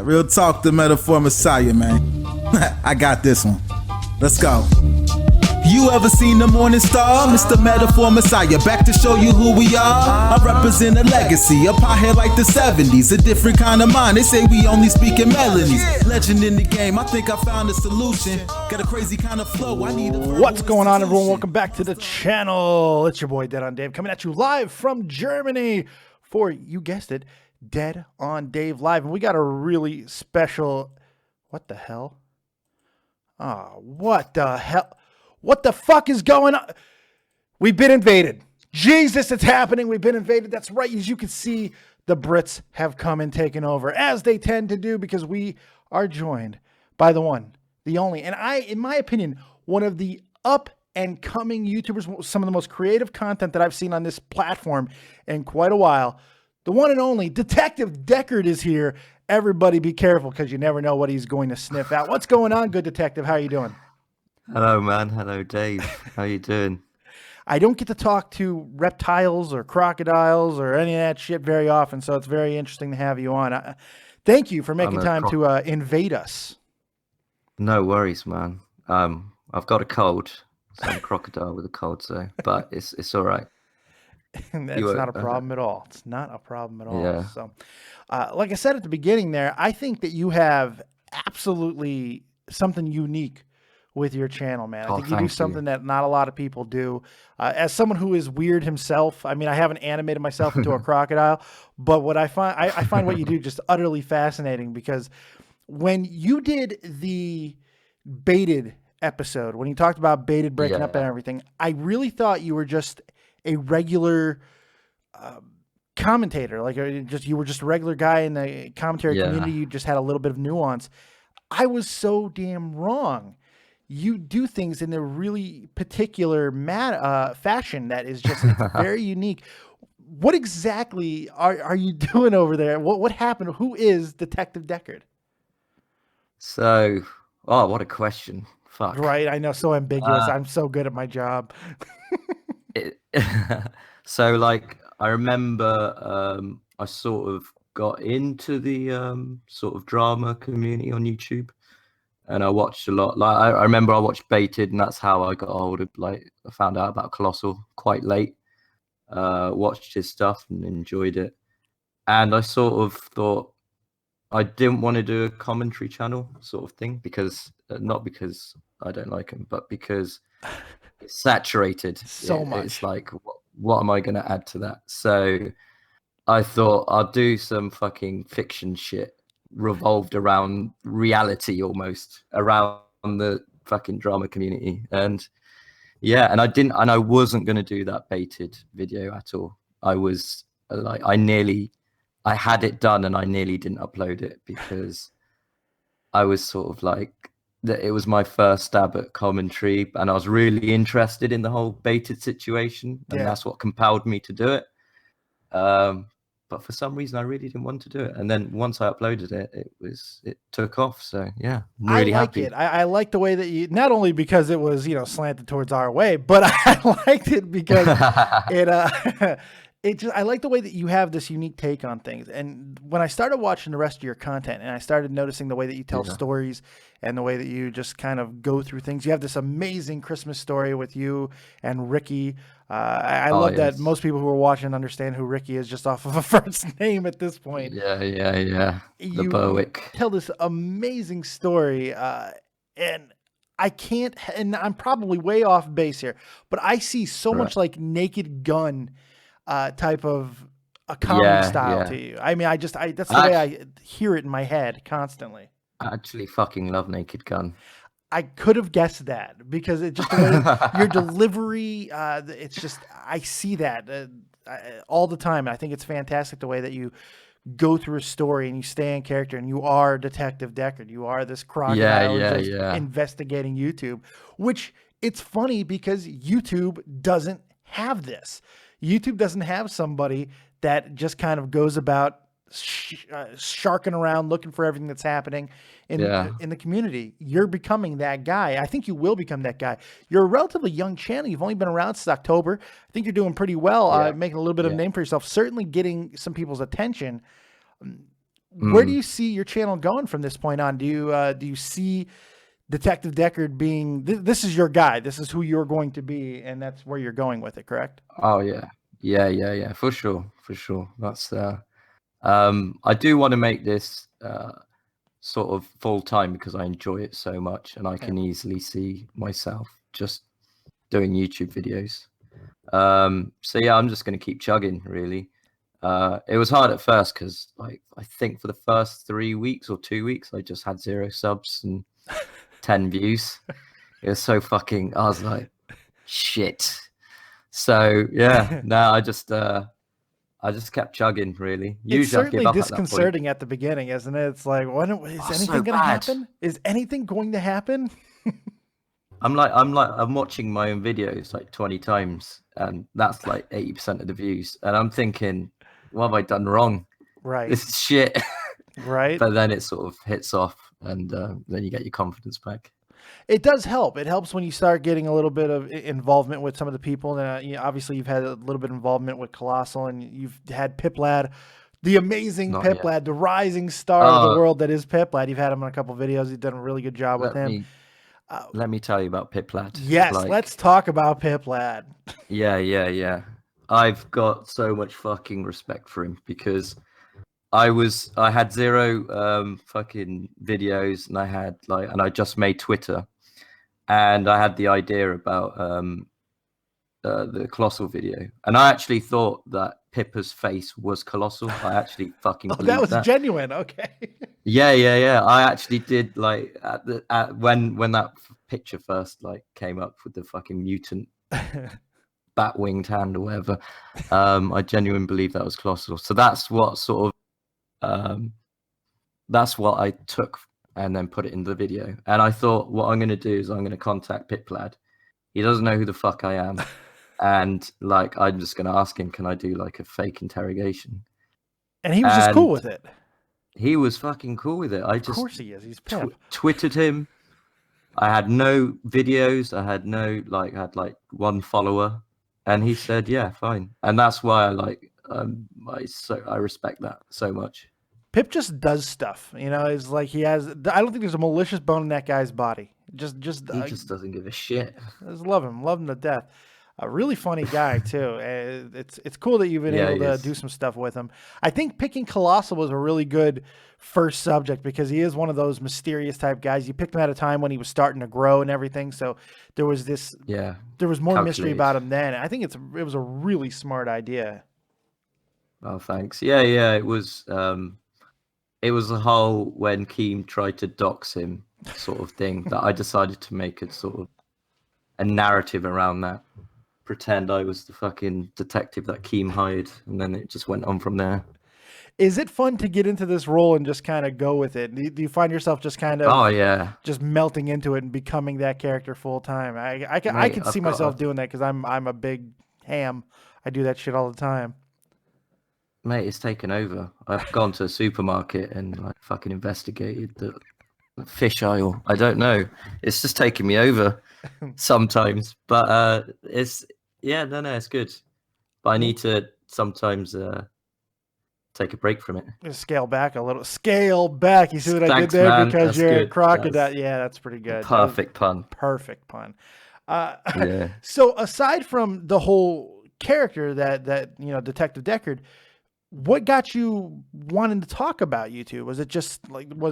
Real talk, the metaphor messiah, man. I got this one. Let's go. You ever seen the morning star? Mr. Metaphor Messiah, back to show you who we are. I represent a legacy, a pothead like the 70s, a different kind of mind. They say we only speak in melodies. Legend in the game, I think I found a solution. Got a crazy kind of flow, I need a What's going on, everyone? Welcome back to the channel. It's your boy, Dead on Dave, coming at you live from Germany for, you guessed it, Dead on Dave Live. And we got a really special, what the hell? Oh, what the hell? What the fuck is going on? We've been invaded. Jesus, it's happening. We've been invaded. That's right. As you can see, the Brits have come and taken over, as they tend to do, because we are joined by the one, the only, and in my opinion, one of the up and coming YouTubers, some of the most creative content that I've seen on this platform in quite a while. The one and only Detective Deckard is here. Everybody be careful, because you never know what he's going to sniff out. What's going on, good detective? How are you doing? Hello, man. Hello, Dave. How you doing? I don't get to talk to reptiles or crocodiles or any of that shit very often, so it's very interesting to have you on. Thank you for making time to invade us. No worries, man. I've got a cold. So I'm a crocodile with a cold, so but it's all right. That's not a problem at all. It's not a problem at all. Yeah. So, like I said at the beginning there, I think that you have absolutely something unique with your channel, man. I think you do something that not a lot of people do. As someone who is weird himself, I mean, I haven't animated myself into a crocodile, but what I find what you do just utterly fascinating, because when you did the baited episode, when you talked about baited breaking up and everything, I really thought you were just a regular commentator, like you were just a regular guy in the commentary community. You just had a little bit of nuance. I was so damn wrong. You do things in a really particular fashion that is just very unique. What exactly are you doing over there? What happened? Who is Detective Deckard? So, what a question. Fuck. Right, I know, so ambiguous. I'm so good at my job. So, like, I remember I sort of got into the sort of drama community on YouTube. And I watched a lot. Like I remember I watched Baited, and that's how I got hold of. Like, I found out about Colossal quite late. Watched his stuff and enjoyed it. And I sort of thought I didn't want to do a commentary channel sort of thing, because not because I don't like him, but because it's saturated so much. It's like, what am I going to add to that? So I thought I'll do some fucking fiction shit revolved around reality, almost around the fucking drama community. And I wasn't going to do that baited video at all. I was like, I had it done and I nearly didn't upload it, because I was sort of like, that it was my first stab at commentary, and I was really interested in the whole baited situation, and that's what compelled me to do it. But for some reason, I really didn't want to do it. And then once I uploaded it, it took off. So yeah, I'm really happy. I like the way that you, not only because it was, slanted towards our way, but I liked it because I like the way that you have this unique take on things. And when I started watching the rest of your content, and I started noticing the way that you tell stories and the way that you just kind of go through things, you have this amazing Christmas story with you and Ricky. I love that most people who are watching understand who Ricky is just off of a first name at this point. Yeah. The Berwick. Tell this amazing story, and I can't, and I'm probably way off base here, but I see so much like Naked Gun type of a comedy style to you. I mean, that's the way I hear it in my head constantly. I actually fucking love Naked Gun. I could have guessed that, because it just, the way your delivery, it's just, I see that all the time. And I think it's fantastic the way that you go through a story and you stay in character, and you are Detective Deckard. You are this crocodile investigating YouTube, which it's funny because YouTube doesn't have this. YouTube doesn't have somebody that just kind of goes about sharking around looking for everything that's happening in the community. You're becoming that guy. I think you will become that guy. You're a relatively young channel. You've only been around since October. I think you're doing pretty well, making a little bit of a name for yourself, certainly getting some people's attention. where do you see your channel going from this point on? Do you see Detective Deckard being this is your guy, this is who you're going to be, and that's where you're going with it, correct? Oh yeah, for sure. That's I do want to make this sort of full time because I enjoy it so much, and I can easily see myself just doing YouTube videos. So yeah, I'm just going to keep chugging, really. It was hard at first because like I think for the first 3 weeks or 2 weeks I just had 0 subs and 10 views. It was so fucking, I was like, shit. So yeah, no, I just kept chugging, really. Usually it's certainly I give up disconcerting at the beginning, isn't it? It's like, is anything going to happen? Is anything going to happen? I'm watching my own videos like 20 times, and that's like 80% of the views. And I'm thinking, what have I done wrong? Right. This is shit. Right. But then it sort of hits off, and then you get your confidence back. It does help. It helps when you start getting a little bit of involvement with some of the people. And obviously, you've had a little bit of involvement with Colossal, and you've had Piplad, the amazing Piplad, the rising star of the world that is Piplad. You've had him on a couple of videos. You've done a really good job with him. Let me tell you about Piplad. Yes, let's talk about Piplad. Yeah. I've got so much fucking respect for him because I had 0 fucking videos, and I just made Twitter, and I had the idea about the Colossal video, and I actually thought that Pippa's face was Colossal. I actually fucking believed that was genuine. Okay. Yeah. I actually did, like, when that picture first like came up with the fucking mutant bat-winged hand or whatever, I genuinely believed that was Colossal. So that's what sort of that's what I took and then put it in the video. And I thought, what I'm going to do is I'm going to contact Piplad. He doesn't know who the fuck I am. And like, I'm just going to ask him, can I do like a fake interrogation? And he was just cool with it. He was fucking cool with it. Of course he is. He's twittered him. I had no videos. I had like 1 follower, and he said, yeah, fine. And that's why I respect that so much. Pip just does stuff, it's like I don't think there's a malicious bone in that guy's body. He just doesn't give a shit. I just love him to death. A really funny guy too. It's cool that you've been able to do some stuff with him. I think picking Colossal was a really good first subject because he is one of those mysterious type guys. You picked him at a time when he was starting to grow and everything, so there was more mystery about him then. I think it was a really smart idea. Oh, thanks. Yeah. It was the whole when Keem tried to dox him sort of thing that I decided to make a sort of a narrative around that. Pretend I was the fucking detective that Keem hired, and then it just went on from there. Is it fun to get into this role and just kind of go with it? Do you find yourself just kind of just melting into it and becoming that character full time? I can see myself doing that because I'm a big ham. I do that shit all the time. Mate, it's taken over. I've gone to a supermarket and like fucking investigated the fish aisle. I don't know. It's just taking me over sometimes, but it's good. But I need to sometimes take a break from it. Just scale back a little. Scale back. You see what I did there? Man. Because that's you're good. a crocodile. That's pretty good. Perfect pun. Perfect pun. Yeah. So aside from the whole character that Detective Deckard, what got you wanting to talk about YouTube? Was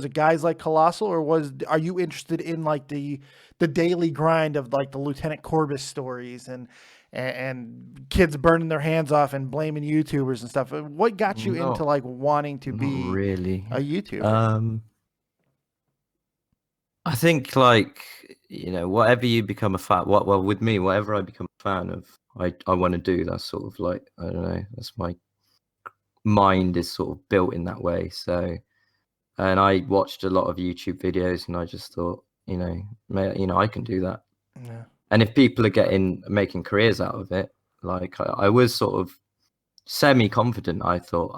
it guys like Colossal, or are you interested in like the daily grind of like the Lieutenant Corbis stories and kids burning their hands off and blaming YouTubers and stuff? What got you into like wanting to be really a YouTuber? I think like, whatever you become a fan, with me, whatever I become a fan of, I want to do. That's sort of like, I don't know, that's my mind is sort of built in that way. So, and I watched a lot of YouTube videos and I just thought, I can do that. Yeah. And if people are making careers out of it, like I was sort of semi-confident. I thought,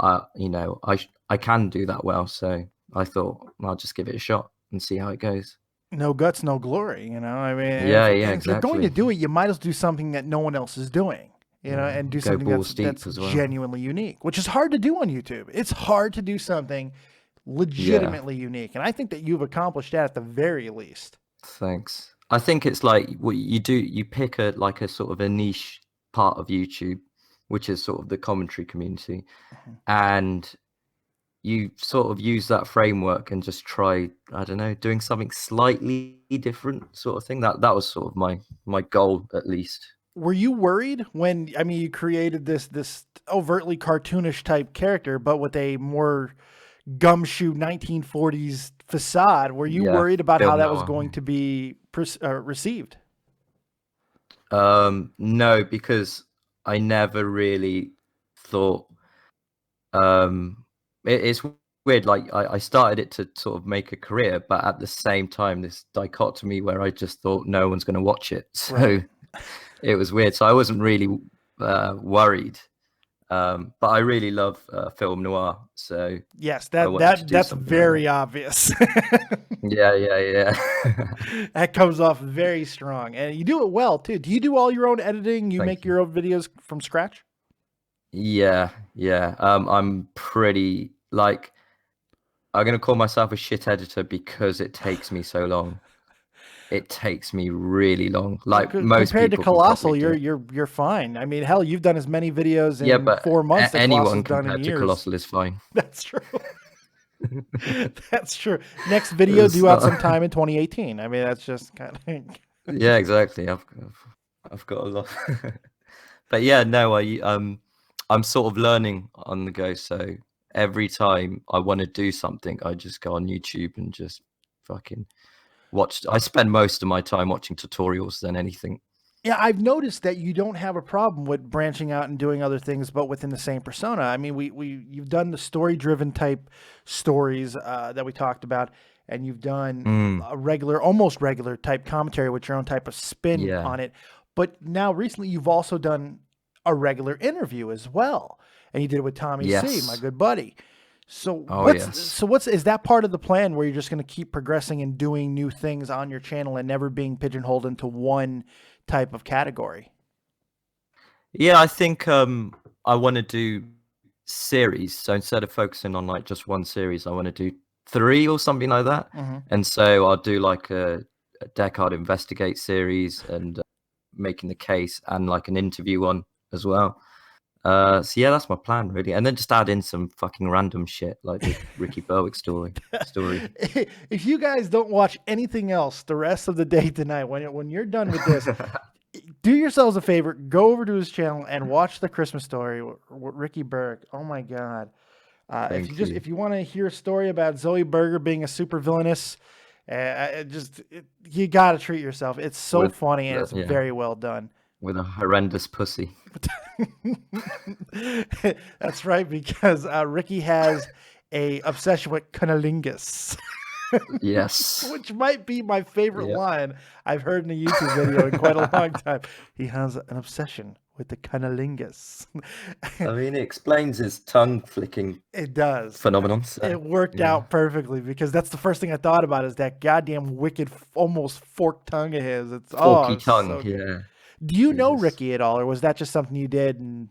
I can do that well. So I thought I'll just give it a shot and see how it goes. No guts, no glory. I mean, exactly. If you're going to do it, you might as well do something that no one else is doing. And do something that's genuinely unique, which is hard to do on YouTube. It's hard to do something legitimately unique. And I think that you've accomplished that at the very least. Thanks. I think it's like what you do. You pick a sort of a niche part of YouTube, which is sort of the commentary community, and you sort of use that framework and just try, I don't know, doing something slightly different sort of thing. That was sort of my goal, at least. Were you worried when, I mean, you created this overtly cartoonish type character, but with a more gumshoe 1940s facade? Were you worried about how that was going to be received? No, because I never really thought. It's weird. Like I started it to sort of make a career, but at the same time, this dichotomy where I just thought no one's going to watch it. So. Right. It was weird. So I wasn't really worried, but I really love film noir. So yes, that's very obvious. yeah. That comes off very strong, and you do it well too. Do you do all your own editing? You make your own videos from scratch? Yeah. I'm pretty like I'm gonna call myself a shit editor because it takes me so long. It takes me really long. Like most compared people to Colossal, you're fine. I mean, hell, you've done as many videos in 4 months. Anyone compared to Colossal is fine. That's true. That's true. Next video due out sometime in 2018. I mean, that's just kind of. Yeah, exactly. I've got a lot. But yeah, no, I'm sort of learning on the go. So every time I want to do something, I just go on YouTube and just fucking. I spend most of my time watching tutorials than anything. Yeah, I've noticed that you don't have a problem with branching out and doing other things, but within the same persona. I mean, you've done the story-driven type stories that we talked about, and you've done a almost regular type commentary with your own type of spin on it. But now recently, you've also done a regular interview as well, and you did it with Tommy C, my good buddy. So is that part of the plan where you're just going to keep progressing and doing new things on your channel and never being pigeonholed into one type of category? Yeah, I think I want to do series. So instead of focusing on like just one series, I want to do 3 or something like that. And so I'll do like a Deckard Investigate series and making the case and like an interview one as well. So yeah, that's my plan really, and then just add in some fucking random shit like the Ricky Berwick story. If you guys don't watch anything else the rest of the day tonight, when you're done with this, do yourselves a favor, go over to his channel and watch the Christmas story with Ricky Berwick. Oh my god! If you want to hear a story about Zoe Berger being a super villainess, you got to treat yourself. It's so funny and it's very well done. With a horrendous pussy. That's right, because Ricky has a obsession with cunnilingus. Yes. Which might be my favorite line I've heard in a YouTube video in quite a long time. He has an obsession with the cunnilingus. I mean, it explains his tongue flicking. It does. Phenomenon. So, it worked out perfectly because that's the first thing I thought about is that goddamn wicked, almost forked tongue of his. It's forky tongue. So good. Do you know Ricky at all, or was that just something you did and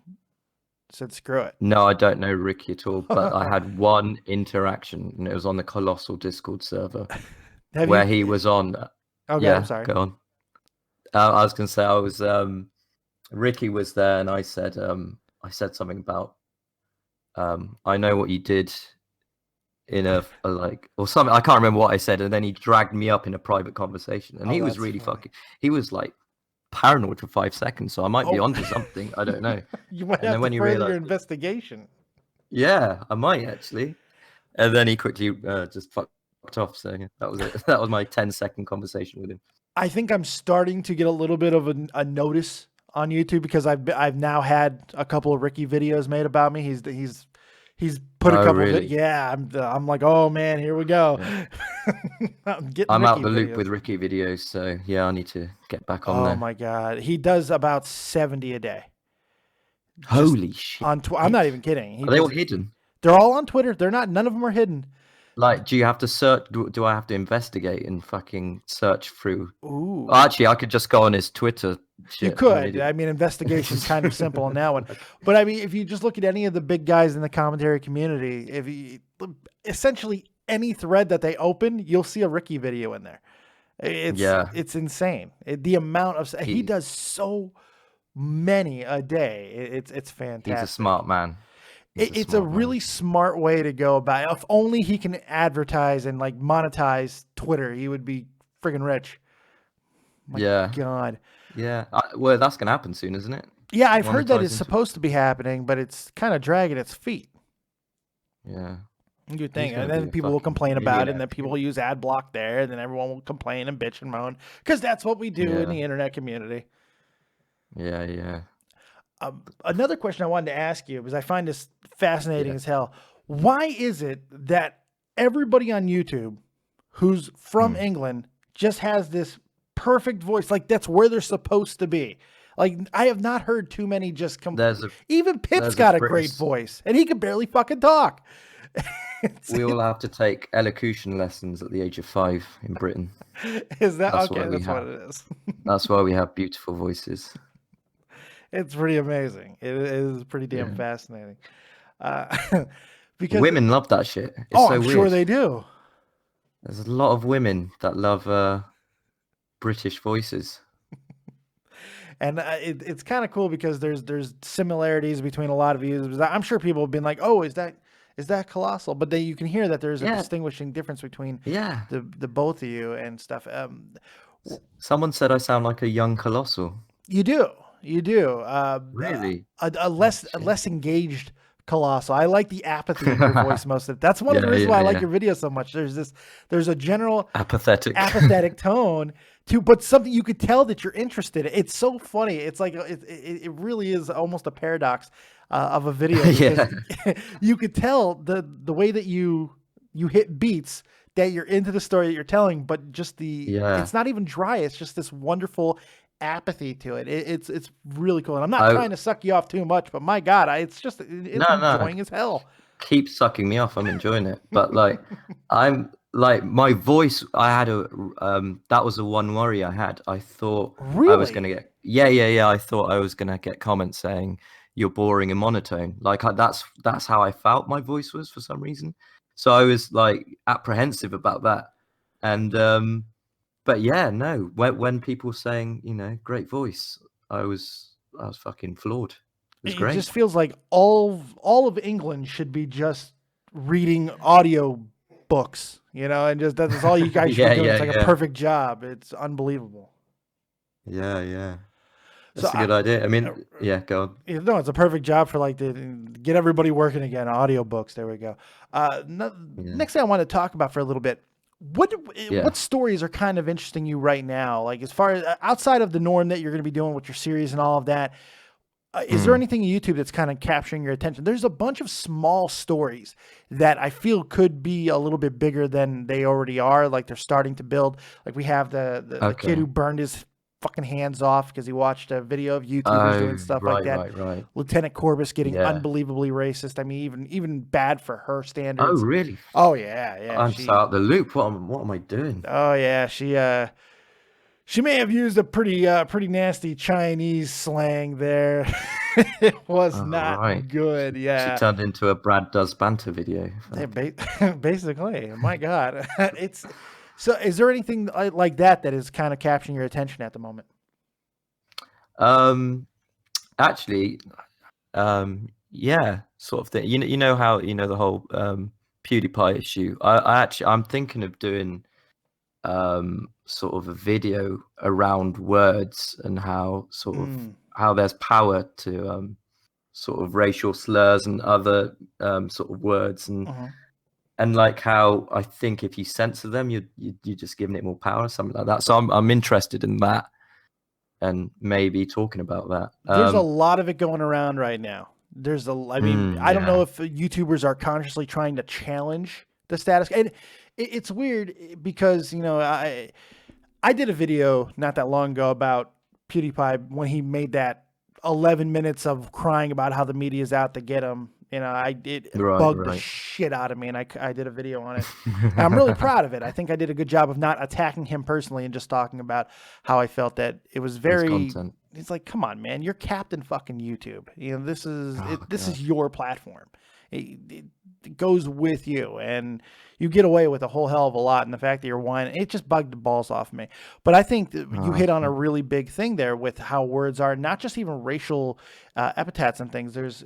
said screw it? No, I don't know Ricky at all, but I had one interaction, and it was on the Colossal Discord server where he was on. Okay, I'm sorry. Go on. I was going to say I was. Ricky was there, and I said something about. I know what you did in a like or something. I can't remember what I said, and then he dragged me up in a private conversation, and he was really fucking. He was like. Paranoid for 5 seconds, so I might be onto something. I don't know. You might have to further your investigation. Yeah, I might actually. And then he quickly just fucked off. So yeah, that was it. That was my 10-second conversation with him. I think I'm starting to get a little bit of a notice on YouTube because I've now had a couple of Ricky videos made about me. He's put a couple. Really? I'm like, oh man, here we go. Yeah. I'm out the loop with Ricky videos, so yeah, I need to get back on there. Oh my god, he does about 70 a day. Holy shit! I'm not even kidding. Are they all hidden? They're all on Twitter. They're not. None of them are hidden. Like, do you have to search? Do I have to investigate and fucking search through? Ooh. Well, actually, I could just go on his Twitter. You could. I mean, investigation's kind of simple on that one. But I mean, if you just look at any of the big guys in the commentary community, if you essentially any thread that they open, you'll see a Ricky video in there. It's insane. The amount of he does so many a day. It's fantastic. He's a smart man. It's a really smart way to go about it. If only he can advertise and like monetize Twitter, he would be friggin' rich. My God. Yeah. Well, that's gonna happen soon, isn't it? Yeah, I've heard that it's supposed to be happening, but it's kind of dragging its feet. Yeah. You think, and then people will complain about it, and then people will use ad block there, and then everyone will complain and bitch and moan because that's what we do in the internet community. Yeah, yeah. Another question I wanted to ask you, because I find this fascinating as hell. Why is it that everybody on YouTube who's from England just has this perfect voice? Like, that's where they're supposed to be. Like, I have not heard too many just come. Even Pip's got a great voice, and he can barely fucking talk. We all have to take elocution lessons at the age of 5 in Britain. Is that okay? That's what it is. That's why we have beautiful voices. It's pretty amazing. It is pretty damn fascinating. Because women love that shit. It's so I'm weird. Sure they do. There's a lot of women that love British voices. And it's kind of cool because there's similarities between a lot of users. I'm sure people have been like, "Oh, is that Colossal?" But then you can hear that there's a distinguishing difference between the both of you and stuff. Someone said I sound like a young Colossal. You do. Really? A less engaged Colossal. I like the apathy in your voice most of it. That's one of the reasons why I like your videos so much. There's a general apathetic tone but something you could tell that you're interested in. It's so funny. It's like it really is almost a paradox of a video. You could tell the way that you hit beats that you're into the story that you're telling, but just it's not even dry. It's just this wonderful apathy to it. It's really cool. And I'm not trying to suck you off too much, but my God, it's enjoying as hell. Keep sucking me off. I'm enjoying it. But like, I'm like, my voice, I had that was the one worry I had. I thought I was going to get, I thought I was going to get comments saying you're boring and monotone. Like that's how I felt my voice was for some reason. So I was like apprehensive about that. And, but yeah, no, when people were saying, great voice, I was fucking floored. It was great. Just feels like all of England should be just reading audio books, and just that's all you guys should be doing. It's like a perfect job. It's unbelievable. Yeah. That's a good idea. I mean, go on. No, it's a perfect job for like to get everybody working again. Audio books. There we go. Next thing I want to talk about for a little bit. What stories are kind of interesting you right now? Like as far as outside of the norm that you're going to be doing with your series and all of that, is there anything on YouTube that's kind of capturing your attention? There's a bunch of small stories that I feel could be a little bit bigger than they already are. Like they're starting to build. Like we have the kid who burned his fucking hands off because he watched a video of YouTubers doing stuff like that. Right. Lieutenant Corbus getting unbelievably racist. I mean, even bad for her standards. Oh, really? Oh, yeah. I'm so out the loop. What am I doing? Oh, yeah. She may have used a pretty nasty Chinese slang there. It was not good. Yeah. She turned into a Brad Does Banter video. Yeah, basically. My God. So is there anything like that is kind of capturing your attention at the moment? Actually, sort of thing. You know how, the whole PewDiePie issue. I'm thinking of doing sort of a video around words and how how there's power to sort of racial slurs and other sort of words and like how I think if you censor them, you're just giving it more power or something like that. So I'm interested in that and maybe talking about that. There's a lot of it going around right now. I don't know if YouTubers are consciously trying to challenge the status. And it's weird because, I did a video not that long ago about PewDiePie when he made that 11 minutes of crying about how the media is out to get him You know, it Right, bugged the right. shit out of me, and I did a video on it. And I'm really proud of it. I think I did a good job of not attacking him personally and just talking about how I felt that it was His very. content. It's like, come on, man, you're Captain fucking YouTube. You know, this is this God. is your platform. It goes with you, and you get away with a whole hell of a lot. And the fact that you're whining, it just bugged the balls off me. But I think that you hit on a really big thing there with how words are, not just even racial epithets and things. There's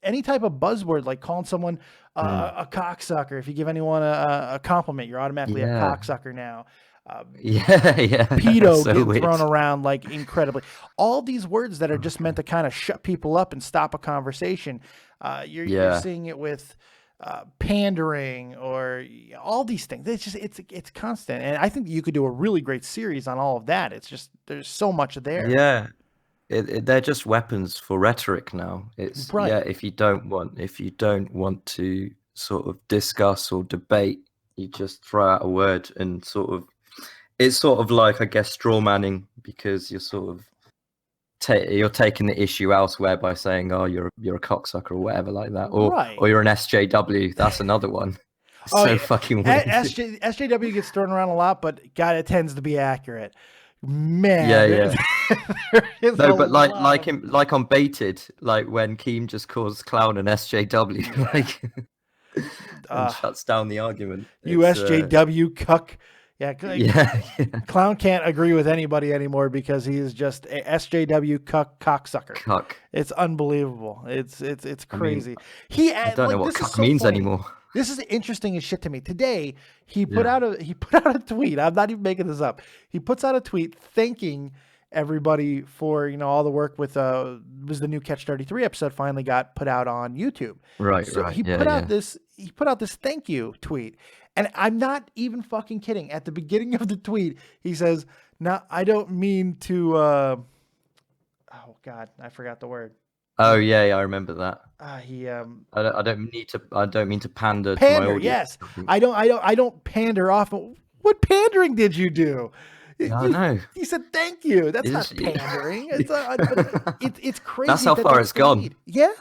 any type of buzzword, like calling someone a cocksucker. If you give anyone a compliment, you're automatically a cocksucker now. Yeah. Pedo So getting weird. thrown around like incredibly. All these words that are just meant to kind of shut people up and stop a conversation. You're seeing it with pandering or all these things. It's just it's constant, and I think you could do a really great series on all of that. It's just there's so much there. Yeah. They're just weapons for rhetoric now. It's Right. if you don't want to sort of discuss or debate, you just throw out a word and it's sort of like, I guess, straw manning, because you're sort of you're taking the issue elsewhere by saying, oh, you're a cocksucker or whatever like that, or Right. or you're an SJW. That's another one. Fucking weird. SJW gets thrown around a lot, but God, it tends to be accurate. Man, Yeah. No, but like on Baited, like when Keem just calls Clown an SJW, like and shuts down the argument. USJW cuck. Yeah, Yeah. Clown can't agree with anybody anymore because he is just a SJW cocksucker. Cuck. It's unbelievable. It's crazy. I don't know what cuck means anymore. This is interesting as shit to me. Today he put out a tweet. I'm not even making this up. He puts out a tweet thanking everybody for all the work with was the new Catch 33 episode finally got put out on YouTube. Right. So right. he put out this thank you tweet. And I'm not even fucking kidding. At the beginning of the tweet, he says, "Now I don't mean to oh God, I forgot the word." Oh yeah, I remember that. I don't mean to pander to pander. my audience. Yes, I don't pander often. What pandering did you do? I know. He said thank you. That's not pandering. It's crazy. That's how far it's gone. Yeah.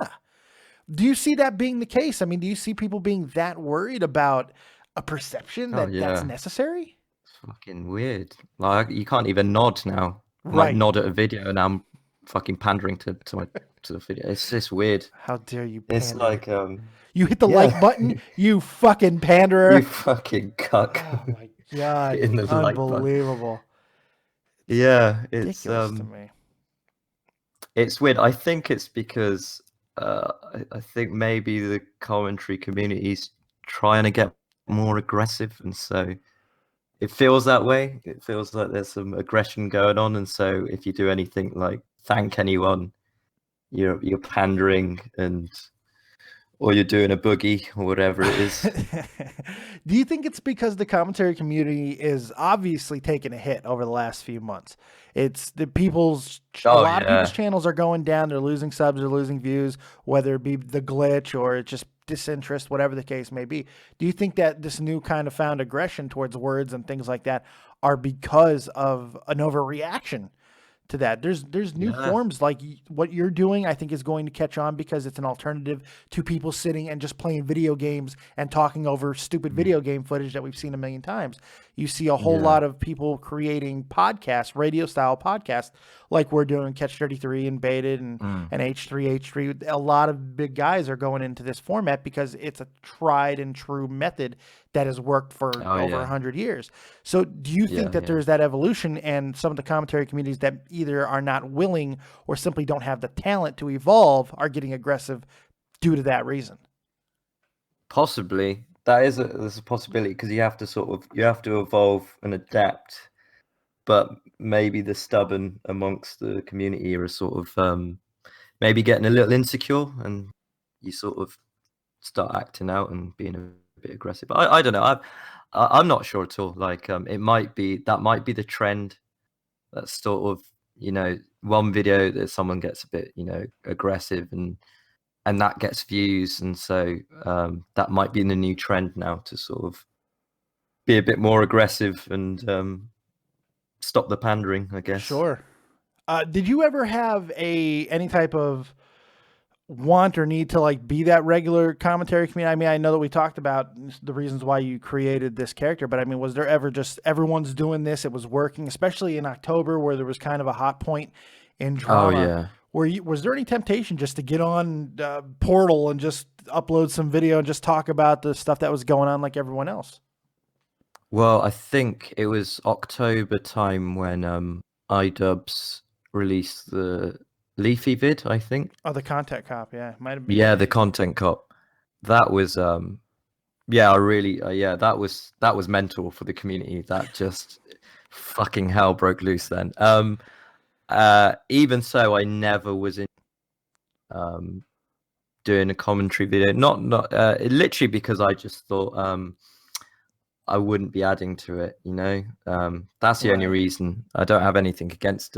Do you see that being the case? I mean, do you see people being that worried about a perception that's necessary? It's fucking weird. Like, you can't even nod now. Right. Like, nod at a video, and I'm fucking pandering to the video. It's just weird. How dare you pander? It's like you hit the like button, you fucking panderer. You fucking cuck. Oh my God. In the like button. Unbelievable. Yeah, it's ridiculous to me. It's weird. I think it's because I think maybe the commentary community's trying to get more aggressive, and so it feels that way. It feels like there's some aggression going on, and so if you do anything like thank anyone, you're pandering, or you're doing a boogie or whatever it is. Do you think it's because the commentary community is obviously taking a hit over the last few months? It's a lot of people's channels are going down. They're losing subs, they're losing views, whether it be the glitch or just disinterest, whatever the case may be. Do you think that this new kind of found aggression towards words and things like that are because of an overreaction to that? There's new forms like what you're doing. I think is going to catch on because it's an alternative to people sitting and just playing video games and talking over stupid video game footage that we've seen a million times. You see a whole lot of people creating podcasts, radio style podcasts, like we're doing Catch 33 and Baited and H3. A lot of big guys are going into this format because it's a tried and true method that has worked for over 100 years. So do you think that there's that evolution, and some of the commentary communities that either are not willing or simply don't have the talent to evolve are getting aggressive due to that reason? Possibly. There's a possibility, because you have to evolve and adapt, but maybe the stubborn amongst the community are sort of maybe getting a little insecure, and you sort of start acting out and being a bit aggressive. I don't know. I'm not sure at all. Like that might be the trend. That's sort of one video that someone gets a bit aggressive and that gets views, and so that might be the new trend now, to sort of be a bit more aggressive and stop the pandering, I guess. Sure. Did you ever have any type of want or need to like be that regular commentary comedian? I mean, I know that we talked about the reasons why you created this character, but I mean, was there ever just everyone's doing this, it was working, especially in October where there was kind of a hot point in drama? Oh yeah. Was there any temptation just to get on Portal and just upload some video and just talk about the stuff that was going on like everyone else? Well, I think it was October time when iDubbbz released the Leafy vid, I think. Oh, the content cop, yeah, might have been. Yeah, the content cop. That was yeah, I really yeah, that was mental for the community. That just fucking hell broke loose then. Even so, I never was in doing a commentary video. Not literally because I just thought I wouldn't be adding to it, you know. That's the only reason. I don't have anything against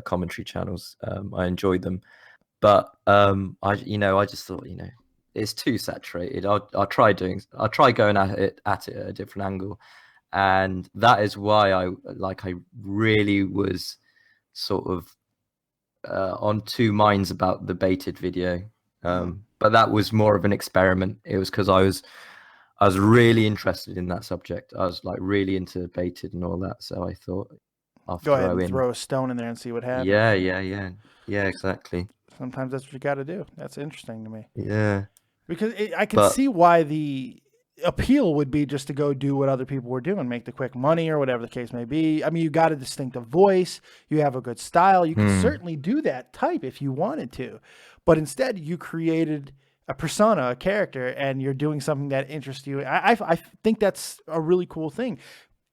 commentary channels. I enjoy them, but I just thought, you know, it's too saturated. I'll try going at it at a different angle, and that is why I really was sort of on two minds about the baited video. But that was more of an experiment. It was because I was really interested in that subject. I was like really into baited and all that. So I thought I'll go ahead and throw a stone in there and see what happens. Yeah, exactly. Sometimes that's what you got to do. That's interesting to me. Yeah. Because I can see why the appeal would be just to go do what other people were doing, make the quick money or whatever the case may be. I mean, you got a distinctive voice. You have a good style. You can certainly do that type if you wanted to. But instead, you created a persona, a character, and you're doing something that interests you. I think that's a really cool thing.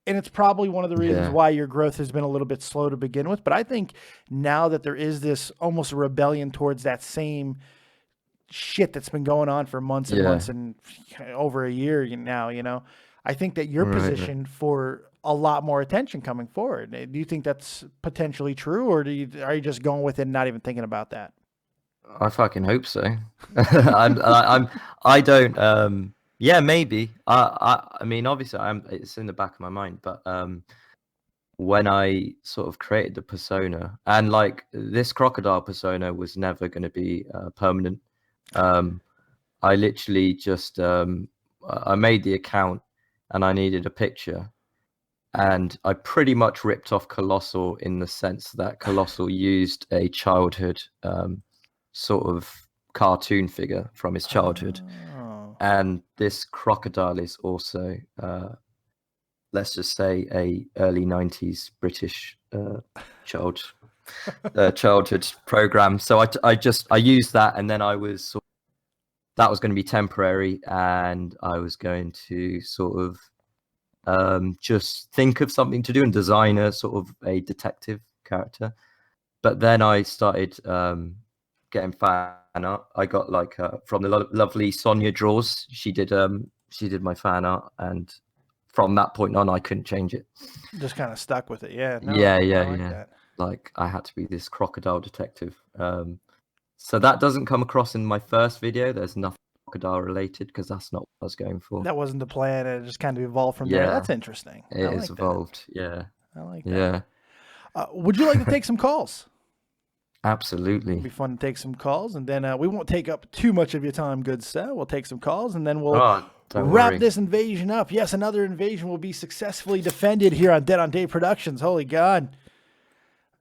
And it's probably one of the reasons why your growth has been a little bit slow to begin with. But I think now that there is this almost rebellion towards that same shit that's been going on for months and months and over a year now, you know, I think that you're positioned for a lot more attention coming forward. Do you think that's potentially true, or are you just going with it and not even thinking about that? I fucking hope so. I don't. Yeah, maybe. I mean, obviously, it's in the back of my mind. But when I sort of created the persona, and like this crocodile persona was never going to be permanent. I literally just I made the account, and I needed a picture, and I pretty much ripped off Colossal in the sense that Colossal used a childhood sort of cartoon figure from his childhood. And this crocodile is also let's just say a early 90s British childhood program. So I used that, and then that was going to be temporary, and I was going to sort of just think of something to do and design a sort of a detective character. But then I started getting fan art. I got like from the lovely Sonia Draws. She did my fan art, and from that point on, I couldn't change it. Just kind of stuck with it, yeah. No, yeah. That. Like I had to be this crocodile detective. So that doesn't come across in my first video. There's nothing crocodile related because that's not what I was going for. That wasn't the plan. It just kind of evolved from there. That's interesting. It has evolved. Yeah. I like that. Yeah. Would you like to take some calls? Absolutely. It'll be fun to take some calls, and then we won't take up too much of your time, good sir. We'll take some calls, and then we'll wrap this invasion up. Yes, another invasion will be successfully defended here on Dead on Dave Productions. Holy God.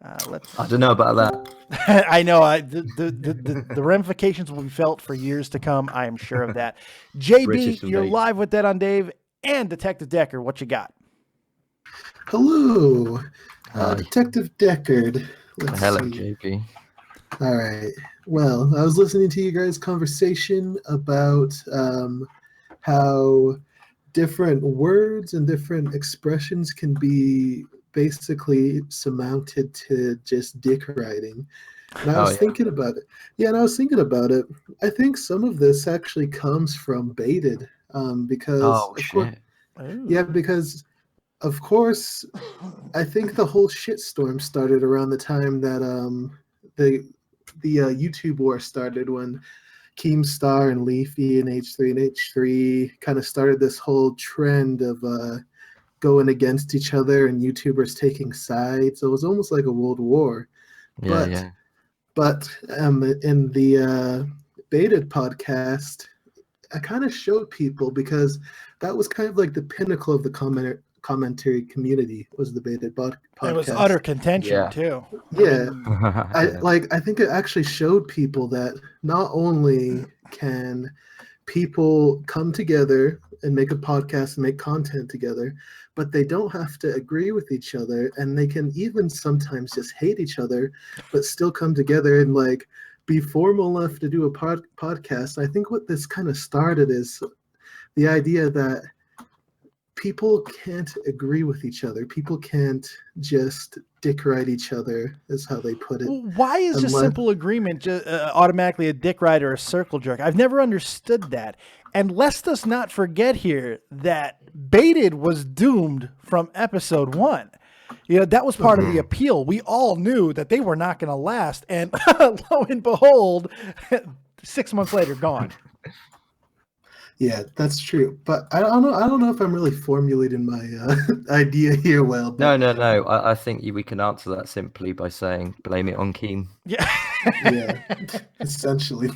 I don't know about that. I know. The ramifications will be felt for years to come. I am sure of that. JB, you're live with Dead on Dave and Detective Deckard. What you got? Hello, Detective Deckard. Hello, JP. All right. Well, I was listening to you guys' conversation about how different words and different expressions can be basically surmounted to just dick riding. And I was thinking about it. Yeah, and I was thinking about it. I think some of this actually comes from baited, because because of course, I think the whole shitstorm started around the time that the YouTube war started, when Keemstar and Leafy and H3 kind of started this whole trend of going against each other and YouTubers taking sides. So it was almost like a world war. But in the Baited podcast, I kind of showed people, because that was kind of like the pinnacle of the commentary community, was the Baited podcast. It was utter contention too. Yeah. I think it actually showed people that not only can people come together and make a podcast and make content together, but they don't have to agree with each other, and they can even sometimes just hate each other, but still come together and like be formal enough to do a podcast. I think what this kind of started is the idea that people can't agree with each other. People can't just dick ride each other, is how they put it. Why is just simple agreement automatically a dick ride or a circle jerk? I've never understood that. And let's us not forget here that Baited was doomed from episode 1. You know, that was part of the appeal. We all knew that they were not going to last. And lo and behold, 6 months later, gone. Yeah, that's true. But I don't know if I'm really formulating my idea here well. But... No. I think we can answer that simply by saying blame it on Keen. Yeah. Yeah, essentially.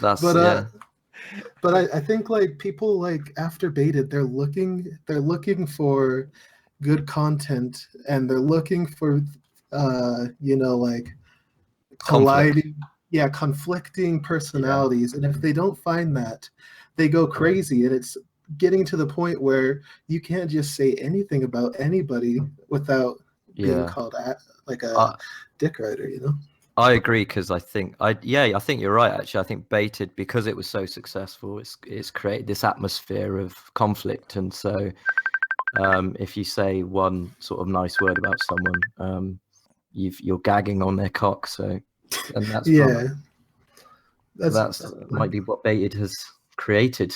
That's But I think like people like after Baited, they're looking for good content, and they're looking for like colliding, conflicting personalities. And if they don't find that, they go crazy, and it's getting to the point where you can't just say anything about anybody without being called like a dick rider, you know? I agree, because I think you're right. Actually, I think Baited, because it was so successful, it's created this atmosphere of conflict, and so if you say one sort of nice word about someone, you're gagging on their cock. So, and that's that's might be what Baited has created.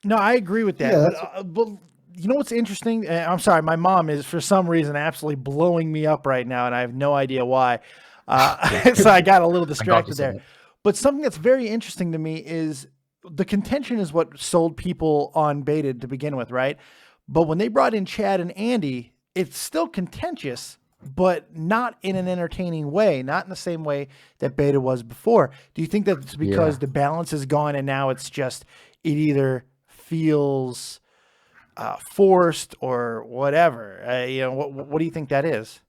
No, I agree with that. Yeah, but you know what's interesting? I'm sorry, my mom is for some reason absolutely blowing me up right now, and I have no idea why. So I got a little distracted there. But something that's very interesting to me is the contention is what sold people on Baited to begin with, right? But when they brought in Chad and Andy, it's still contentious, but not in an entertaining way, not in the same way that Baited was before. Do you think that it's because the balance is gone and now it's just, it either feels forced or whatever? What do you think that is?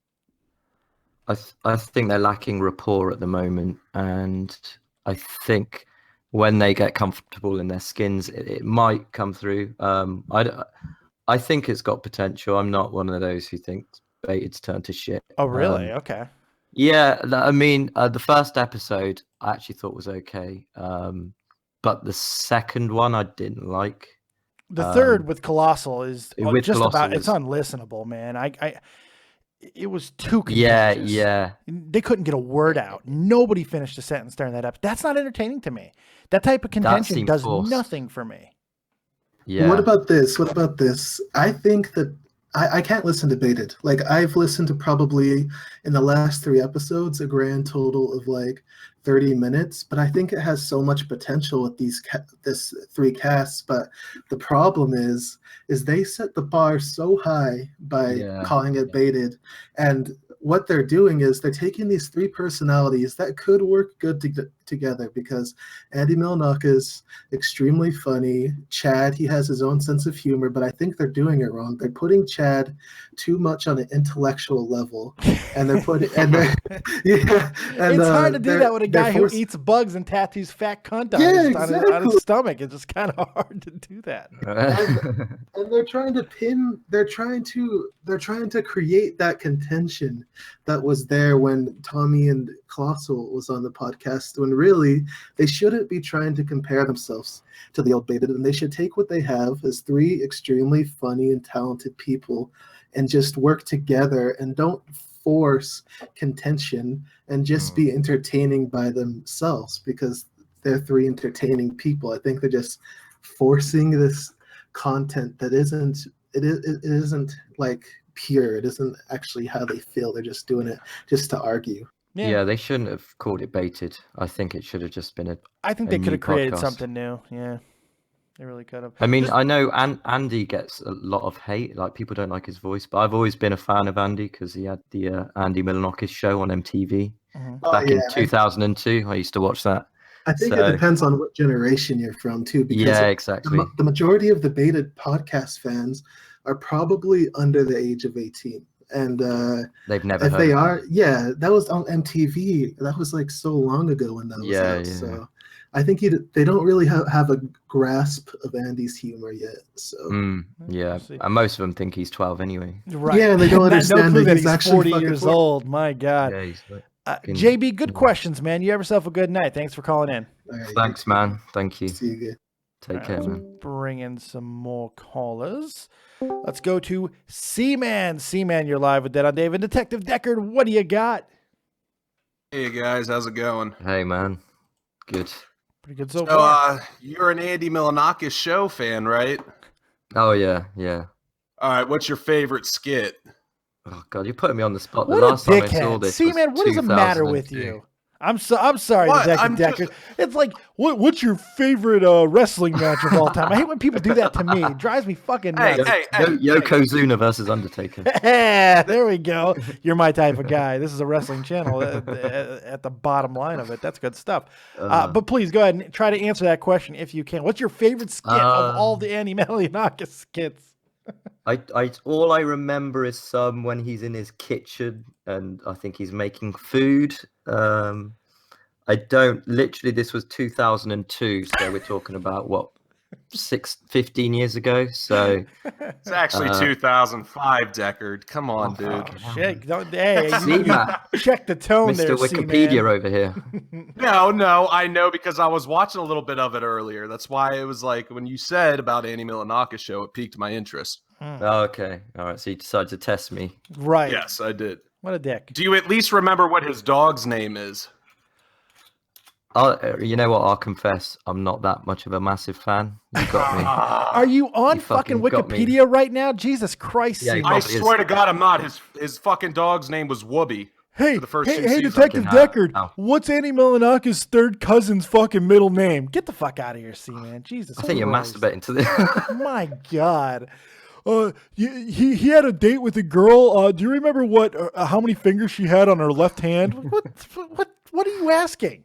I think they're lacking rapport at the moment, and I think when they get comfortable in their skins, it might come through. I think it's got potential. I'm not one of those who thinks Baited's turned to shit. Oh, really? Okay. Yeah, I mean, the first episode I actually thought was okay, but the second one I didn't like. The third with Colossal is just about, it's unlistenable, man. It was too contentious. Yeah. They couldn't get a word out. Nobody finished a sentence during that episode. That's not entertaining to me. That type of contention does nothing for me. Yeah. What about this? I think that I can't listen to Baited. Like, I've listened to probably in the last 3 episodes a grand total of like 30 minutes, but I think it has so much potential with this 3 casts. But the problem is they set the bar so high by calling it Baited, and what they're doing is they're taking these 3 personalities that could work good together, because Andy Milnock is extremely funny. Chad, he has his own sense of humor, but I think they're doing it wrong. They're putting Chad too much on an intellectual level, and they're putting it's hard to do that with a guy who eats bugs and tattoos fat cunt on his stomach. It's just kind of hard to do that. And they're trying to create that contention that was there when Tommy and Colossal was on the podcast, when really they shouldn't be trying to compare themselves to the old Baited, and they should take what they have as 3 extremely funny and talented people and just work together, and don't force contention, and just be entertaining by themselves, because they're 3 entertaining people. I think they're just forcing this content that isn't like pure. It isn't actually how they feel. They're just doing it just to argue. Yeah, they shouldn't have called it Baited. I think it should have just been I think they could have created something new. Yeah, they really could have. I mean, I know Andy gets a lot of hate. Like, people don't like his voice, but I've always been a fan of Andy because he had the Andy Milonakis show on MTV back in 2002. I used to watch that. I think So- it depends on what generation you're from too, because Yeah, exactly. the majority of the baited podcast fans are probably under the age of 18. And They've never if heard they of are, yeah, that was on MTV. That was like so long ago when that was Yeah, out. yeah. So I think they don't really have a grasp of Andy's humor yet. So Yeah, See. and most of them think he's 12 anyway. Right. Yeah, and they don't No understand clue that that he's he's actually 40 fucking years 40. old. My God. Yeah, he's like, JB, good questions, man. You have yourself a good night. Thanks for calling in. all right, thanks, man. Thank you. see you again. Take care, Let's man. bring in some more callers. Let's go to C-Man. C-Man, you're live with Dead on David. Detective Deckard, what do you got? Hey guys, how's it going? Hey, man. Good. Pretty good so So, far. you're an Andy Milonakis show fan, right? Oh, yeah, yeah. All right, what's your favorite skit? Oh, God, you're putting me on the spot. What The a last time I saw dickhead. this C-Man, was what does the matter with 2002. you? I'm sorry, What? Detective I'm just- Deckard. It's like, what's your favorite wrestling match of all time? I hate when people do that to me. It drives me fucking Hey, nuts. hey, Yokozuna versus Undertaker. There we go. You're my type of guy. This is a wrestling channel at the bottom line of it. That's good stuff. But please go ahead and try to answer that question if you can. What's your favorite skit of all the Andy Milonakis skits? All I remember is some when he's in his kitchen and I think he's making food. This was 2002, so we're talking about what, 15 years ago. So It's actually 2005, Deckard. Come on, dude. Shit, hey, See, Matt, check the tone Mr. there, Wikipedia C-Man. over here. No, I know because I was watching a little bit of it earlier. That's why it was like when you said about Andy Milonakis show, it piqued my interest. Oh, okay, all right. So you decided to test me. Right. Yes, I did. What a dick. Do you at least remember what his dog's name is? You know what? I'll confess, I'm not that much of a massive fan. You got me. Are you on You fucking fucking got me. Wikipedia right now? Jesus Christ, Yeah, C-Man. I probably is. swear to God, I'm not. His fucking dog's name was Whoopi. Hey, for the first two hey, seasons. Detective Fucking Deckard, hell. what's Andy Milonakis' third cousin's fucking middle name? Get the fuck out of here, C-Man. Jesus I think you're Christ. masturbating to this. My God. He had a date with a girl. Do you remember how many fingers she had on her left hand? What are you asking?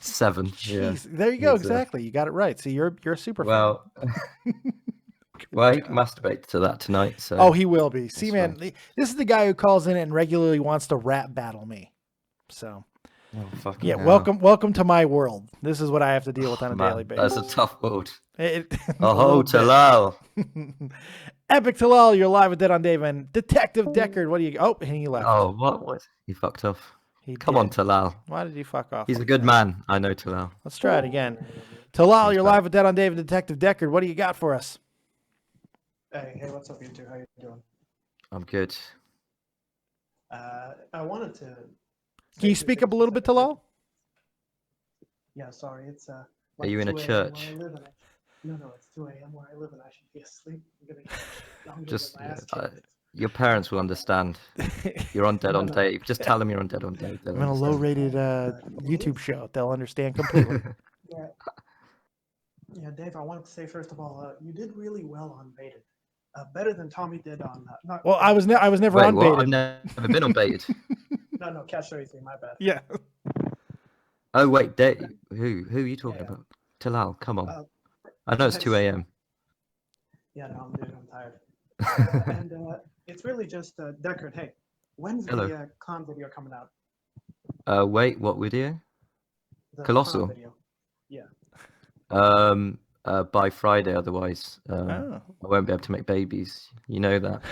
7. Yeah. Jeez, there you go. He's, Exactly. You got it right. See, you're a super fan. Well, well, he can masturbate to that tonight. So. Oh, he will be. See, man, this is the guy who calls in and regularly wants to rap battle me. So, Oh, fucking yeah, hell. welcome to my world. This is what I have to deal with on a Man, daily basis. That's a tough world. A Oh, little bit. Talal. Epic Talal, you're live with Dead on Dave and Detective Deckard. What do you? Oh, and he left. Oh, what? He fucked off. He Come did. on, Talal. Why did he fuck off? He's a good man. I know Talal. Let's try it again. Talal, He's you're back. live with Dead on Dave and Detective Deckard. What do you got for us? Hey, what's up, you two? How you doing? I'm good. I wanted to. Can you speak up a little bit, Talal? Yeah, sorry. It's Are you in a 2 a.m. church? where I live, and no, it's 2 a.m. where I live, and I should be asleep. I'm gonna Just, get my ass kicked. Your parents will understand. You're on Dead on Dave. Just tell them you're on Dead on Dave. They'll I'm in a understand. low-rated YouTube show. They'll understand completely. Yeah, Dave. I wanted to say first of all, you did really well on Baited. Better than Tommy did on. Not, Well, I was never Wait, on what? I've baited. never been on baited. No, Catch 33. My bad. Yeah. Oh wait, Dave. Who are you talking Yeah. about? Talal, come on. Uh, I know it's 2 a.m. Yeah, no, I'm tired. And it's really just Deckard. Hey, when's Hello. the con video coming out? Wait, what video? The Colossal. con video. Yeah. By Friday, otherwise Oh. I won't be able to make babies. You know that.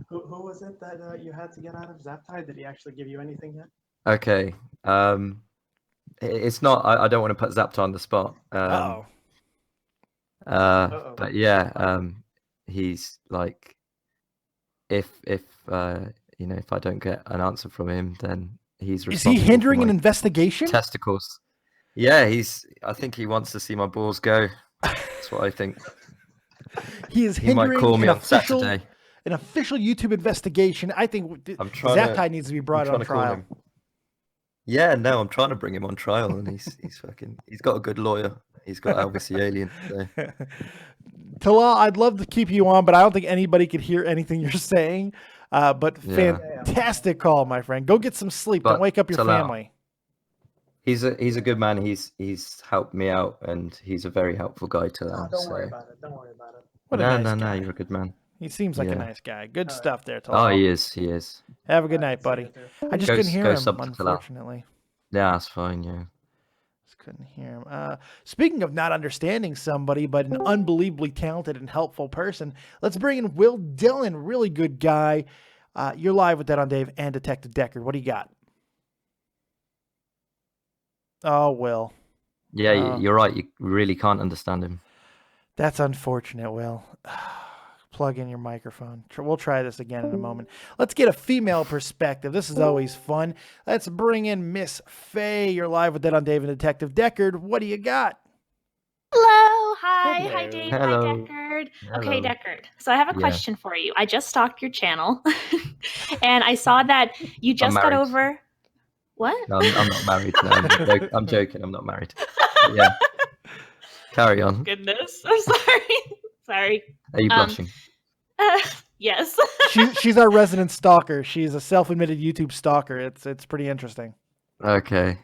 Who was it that you had to get out of Zaptide? Did he actually give you anything yet? Okay. It's not. I don't want to put Zapta on the spot. Oh. Uh-oh. But yeah. He's like, if if I don't get an answer from him, then he's Is he responsible for hindering an my investigation? testicles. Yeah, I think he wants to see my balls go. That's what I think. He is He might hindering call me an on Saturday. official YouTube investigation. I think I'm trying to- Zaptide needs to be I'm brought trying on to call trial. him. Yeah, no, I'm trying to bring him on trial, and he's got a good lawyer. He's got Elvis the Alien. So. Talal, I'd love to keep you on, but I don't think anybody could hear anything you're saying. But Yeah. fantastic call, my friend. Go get some sleep. Don't But wake up your Talal, family. He's a good man. He's helped me out, and he's a very helpful guy to Oh, that. don't worry about it. Don't worry about it. What a nice guy. You're a good man. He seems like a Yeah. nice guy. Good All right. stuff there, Oh, Talal. he is. Have a good All night, right, see buddy. you too. I just Go- couldn't hear go him, sub to Talal. unfortunately. Yeah, that's fine. Yeah. Just couldn't hear him. Speaking of not understanding somebody, but an unbelievably talented and helpful person, let's bring in Will Dillon. Really good guy. You're live with Dead on Dave and Detective Deckard. What do you got? Oh, Will. Yeah, you're right. You really can't understand him. That's unfortunate, Will. Plug in your microphone. We'll try this again in a moment. Let's get a female perspective. This is always fun. Let's bring in Miss Faye. You're live with Dead on Dave and Detective Deckard. What do you got? Hello, hi, Hello. hi Dave, Hello. hi Deckard. Okay, Hello. Deckard. So I have a Yeah. question for you. I just stalked your channel, and I saw that you just got married. over. What? No, I'm not married. No, I'm joking. I'm not married. But yeah. Carry on. Goodness, I'm sorry. Sorry. Are you blushing? Yes. She's our resident stalker. She's a self-admitted YouTube stalker. It's pretty interesting. Okay.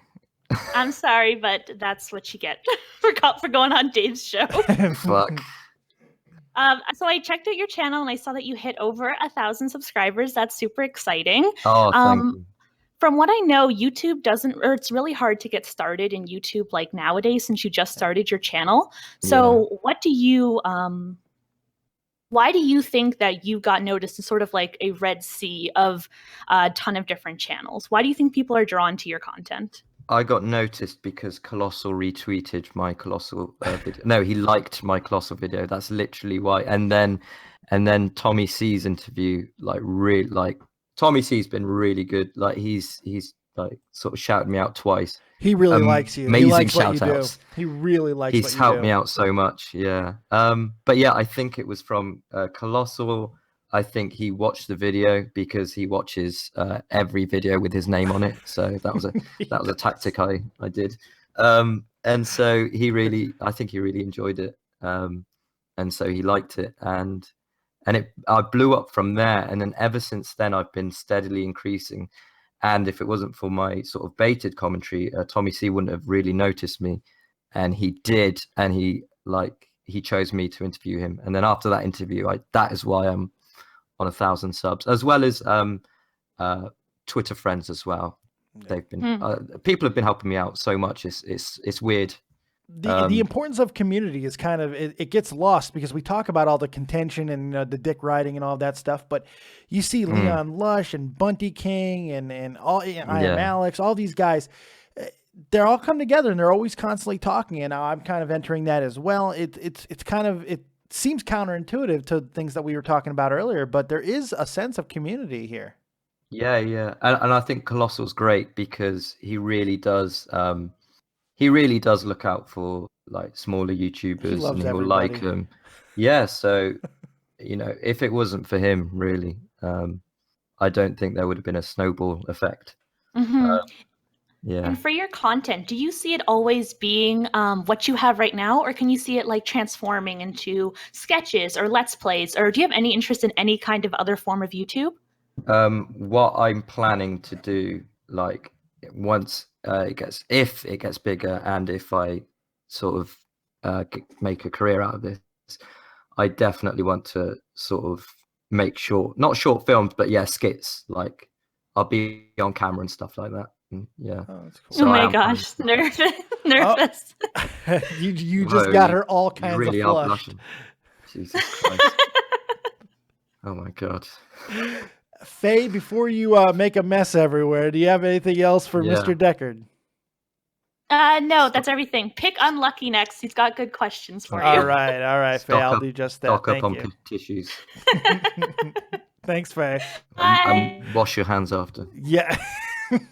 I'm sorry, but that's what you get for going on Dave's show. Fuck. So I checked out your channel and I saw that you hit over 1,000 subscribers. That's super exciting. Oh, thank you. From what I know, YouTube it's really hard to get started in YouTube like nowadays since you just started your channel. So what do you, why do you think that you got noticed in sort of like a Red Sea of a ton of different channels? Why do you think people are drawn to your content? I got noticed because Colossal retweeted my Colossal video. No, he liked my Colossal video. That's literally why. And then Tommy C's interview, Tommy C's been really good. Like he's like sort of shouted me out twice. He really likes you. He Amazing likes what you do. shout-outs. He really likes He's what you helped do. me out so much. Yeah. But yeah, I think it was from Colossal. I think he watched the video because he watches every video with his name on it. So that was a tactic I did. And so I think he really enjoyed it. And so he liked it, and I blew up from there. And then ever since then, I've been steadily increasing. And if it wasn't for my sort of baited commentary, Tommy C wouldn't have really noticed me, and he did. And he chose me to interview him. And then after that interview, that is why I'm on 1,000 subs, as well as Twitter friends as well. They've been people have been helping me out so much. It's weird. The importance of community is kind of it gets lost because we talk about all the contention and the dick riding and all that stuff, but you see Leon Lush and Bunty King and all I Am Alex, all these guys, they're all come together and they're always constantly talking. And now I'm kind of entering that as well. It seems counterintuitive to things that we were talking about earlier, but there is a sense of community here. Yeah, and I think Colossal's great because he really does. He really does look out for like smaller YouTubers, and he'll like them. Yeah, so if it wasn't for him, really, I don't think there would have been a snowball effect. Yeah. And for your content, do you see it always being what you have right now, or can you see it like transforming into sketches or Let's Plays, or do you have any interest in any kind of other form of YouTube? What I'm planning to do, like once if it gets bigger, and if I sort of make a career out of this, I definitely want to sort of make not short films, but skits. Like I'll be on camera and stuff like that. Yeah. Oh, that's cool. So oh my gosh, nervous. You just got her all kinds really of are flushed. blushing. Jesus Christ. Oh my God. Faye, before you make a mess everywhere, do you have anything else for Mr. Deckard? No, that's everything. Pick Unlucky next. He's got good questions for you. All right, Faye. I'll do just that. Stock up Thank on you. tissues. Thanks, Faye. And wash your hands after. Yeah.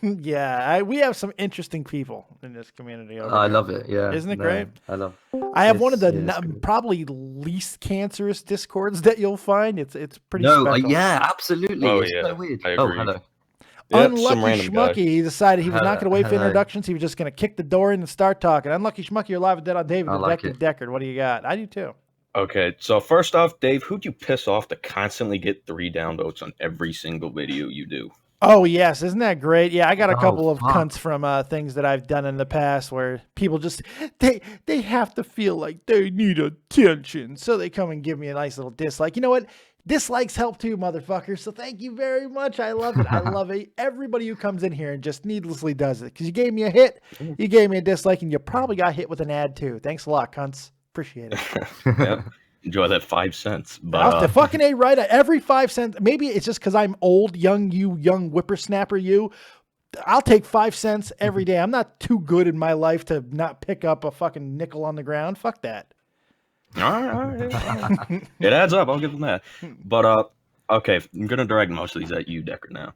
Yeah, we have some interesting people in this community. Over I here. love it. Yeah, Isn't it great? I love. I have one of the great. probably least cancerous Discords that you'll find. It's pretty special. Yeah, absolutely. Oh, it's yeah, so weird. I Oh, agree. hello. Yep, Unlucky some random Schmucky, guy. he decided he was not going to wait for Hello. introductions. He was just going to kick the door in and start talking. Unlucky Schmucky, you're live with Dead on Dave I and like Detective Deckard. What do you got? I do too. Okay, so first off, Dave, who'd you piss off to constantly get 3 downvotes on every single video you do? Oh yes, isn't that great? Yeah, I got a Oh, couple of fuck. cunts from things that I've done in the past where people just they have to feel like they need attention, so they come and give me a nice little dislike. You know what? Dislikes help too, motherfucker. So thank you very much. I love it. I love it. Everybody who comes in here and just needlessly does it because you gave me a hit, you gave me a dislike, and you probably got hit with an ad too. Thanks a lot, cunts. Appreciate it. Yep. Enjoy that 5 cents. Off But the fucking A right. Every 5 cents. Maybe it's just because I'm old, young whippersnapper you. I'll take 5 cents every day. I'm not too good in my life to not pick up a fucking nickel on the ground. Fuck that. all right. It adds up. I'll give them that. But okay, I'm gonna drag most of these at you, Deckard, now.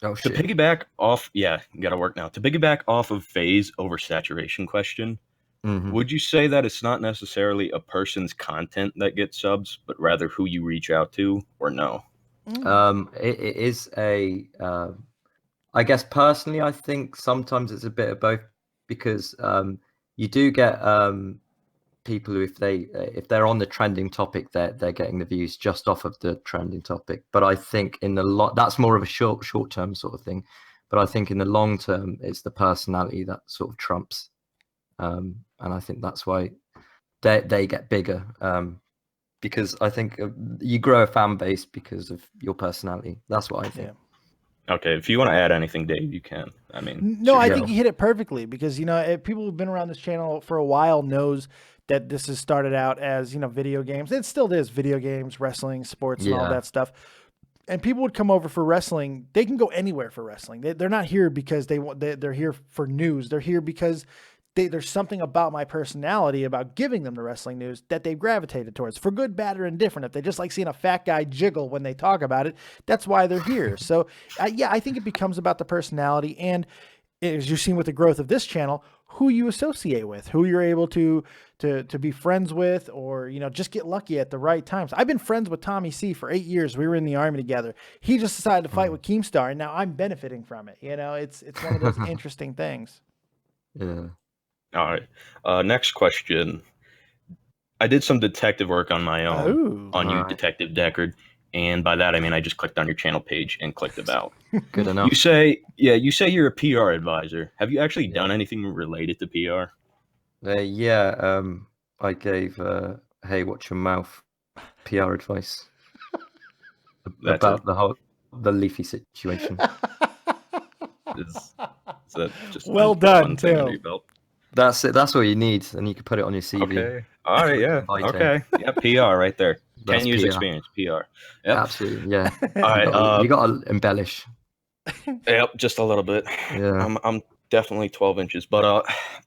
Oh To shit. piggyback off, yeah, gotta work now. To piggyback off of phase oversaturation question, Mhm. would you say that it's not necessarily a person's content that gets subs, but rather who you reach out to, or no? It is a. I guess personally, I think sometimes it's a bit of both because you do get people who, if they're on the trending topic, they're getting the views just off of the trending topic. But I think in the that's more of a short term sort of thing. But I think in the long term, it's the personality that sort of trumps, and I think that's why they get bigger. Because I think you grow a fan base because of your personality. That's what I think. Yeah. Okay, if you want to add anything, Dave, you can. I mean, No, I go. think you hit it perfectly because, people who've been around this channel for a while knows that this has started out as, video games. It still is video games, wrestling, sports, and all Yeah. that stuff. And people would come over for wrestling. They can go anywhere for wrestling. They're not here because they're here for news. They're here because there's something about my personality, about giving them the wrestling news, that they've gravitated towards, for good, bad, or indifferent. If they just like seeing a fat guy jiggle when they talk about it, that's why they're here. So, yeah, I think it becomes about the personality. And as you've seen with the growth of this channel, who you associate with, who you're able to be friends with, or, just get lucky at the right times. I've been friends with Tommy C for 8 years. We were in the Army together. He just decided to fight with Keemstar, and now I'm benefiting from it. It's one of those interesting things. Yeah. All right. Next question. I did some detective work on my own Ooh. on you, Alright. Detective Deckard, and by that I mean I just clicked on your channel page and clicked about. Good enough. You say you're a PR advisor. Have you actually done anything related to PR? Yeah. I gave "Hey, watch your mouth" PR advice That's about the Leafy situation. Is that just Well one done, thing too. under your belt? That's it. That's all you need, and you can put it on your CV. Okay. All right. Yeah. Inviting. Okay. Yeah. PR right there. That's 10 years PR. experience. PR. Yep. Absolutely. Yeah. All right. You got to embellish. Yep. Just a little bit. Yeah. I'm definitely 12 inches, but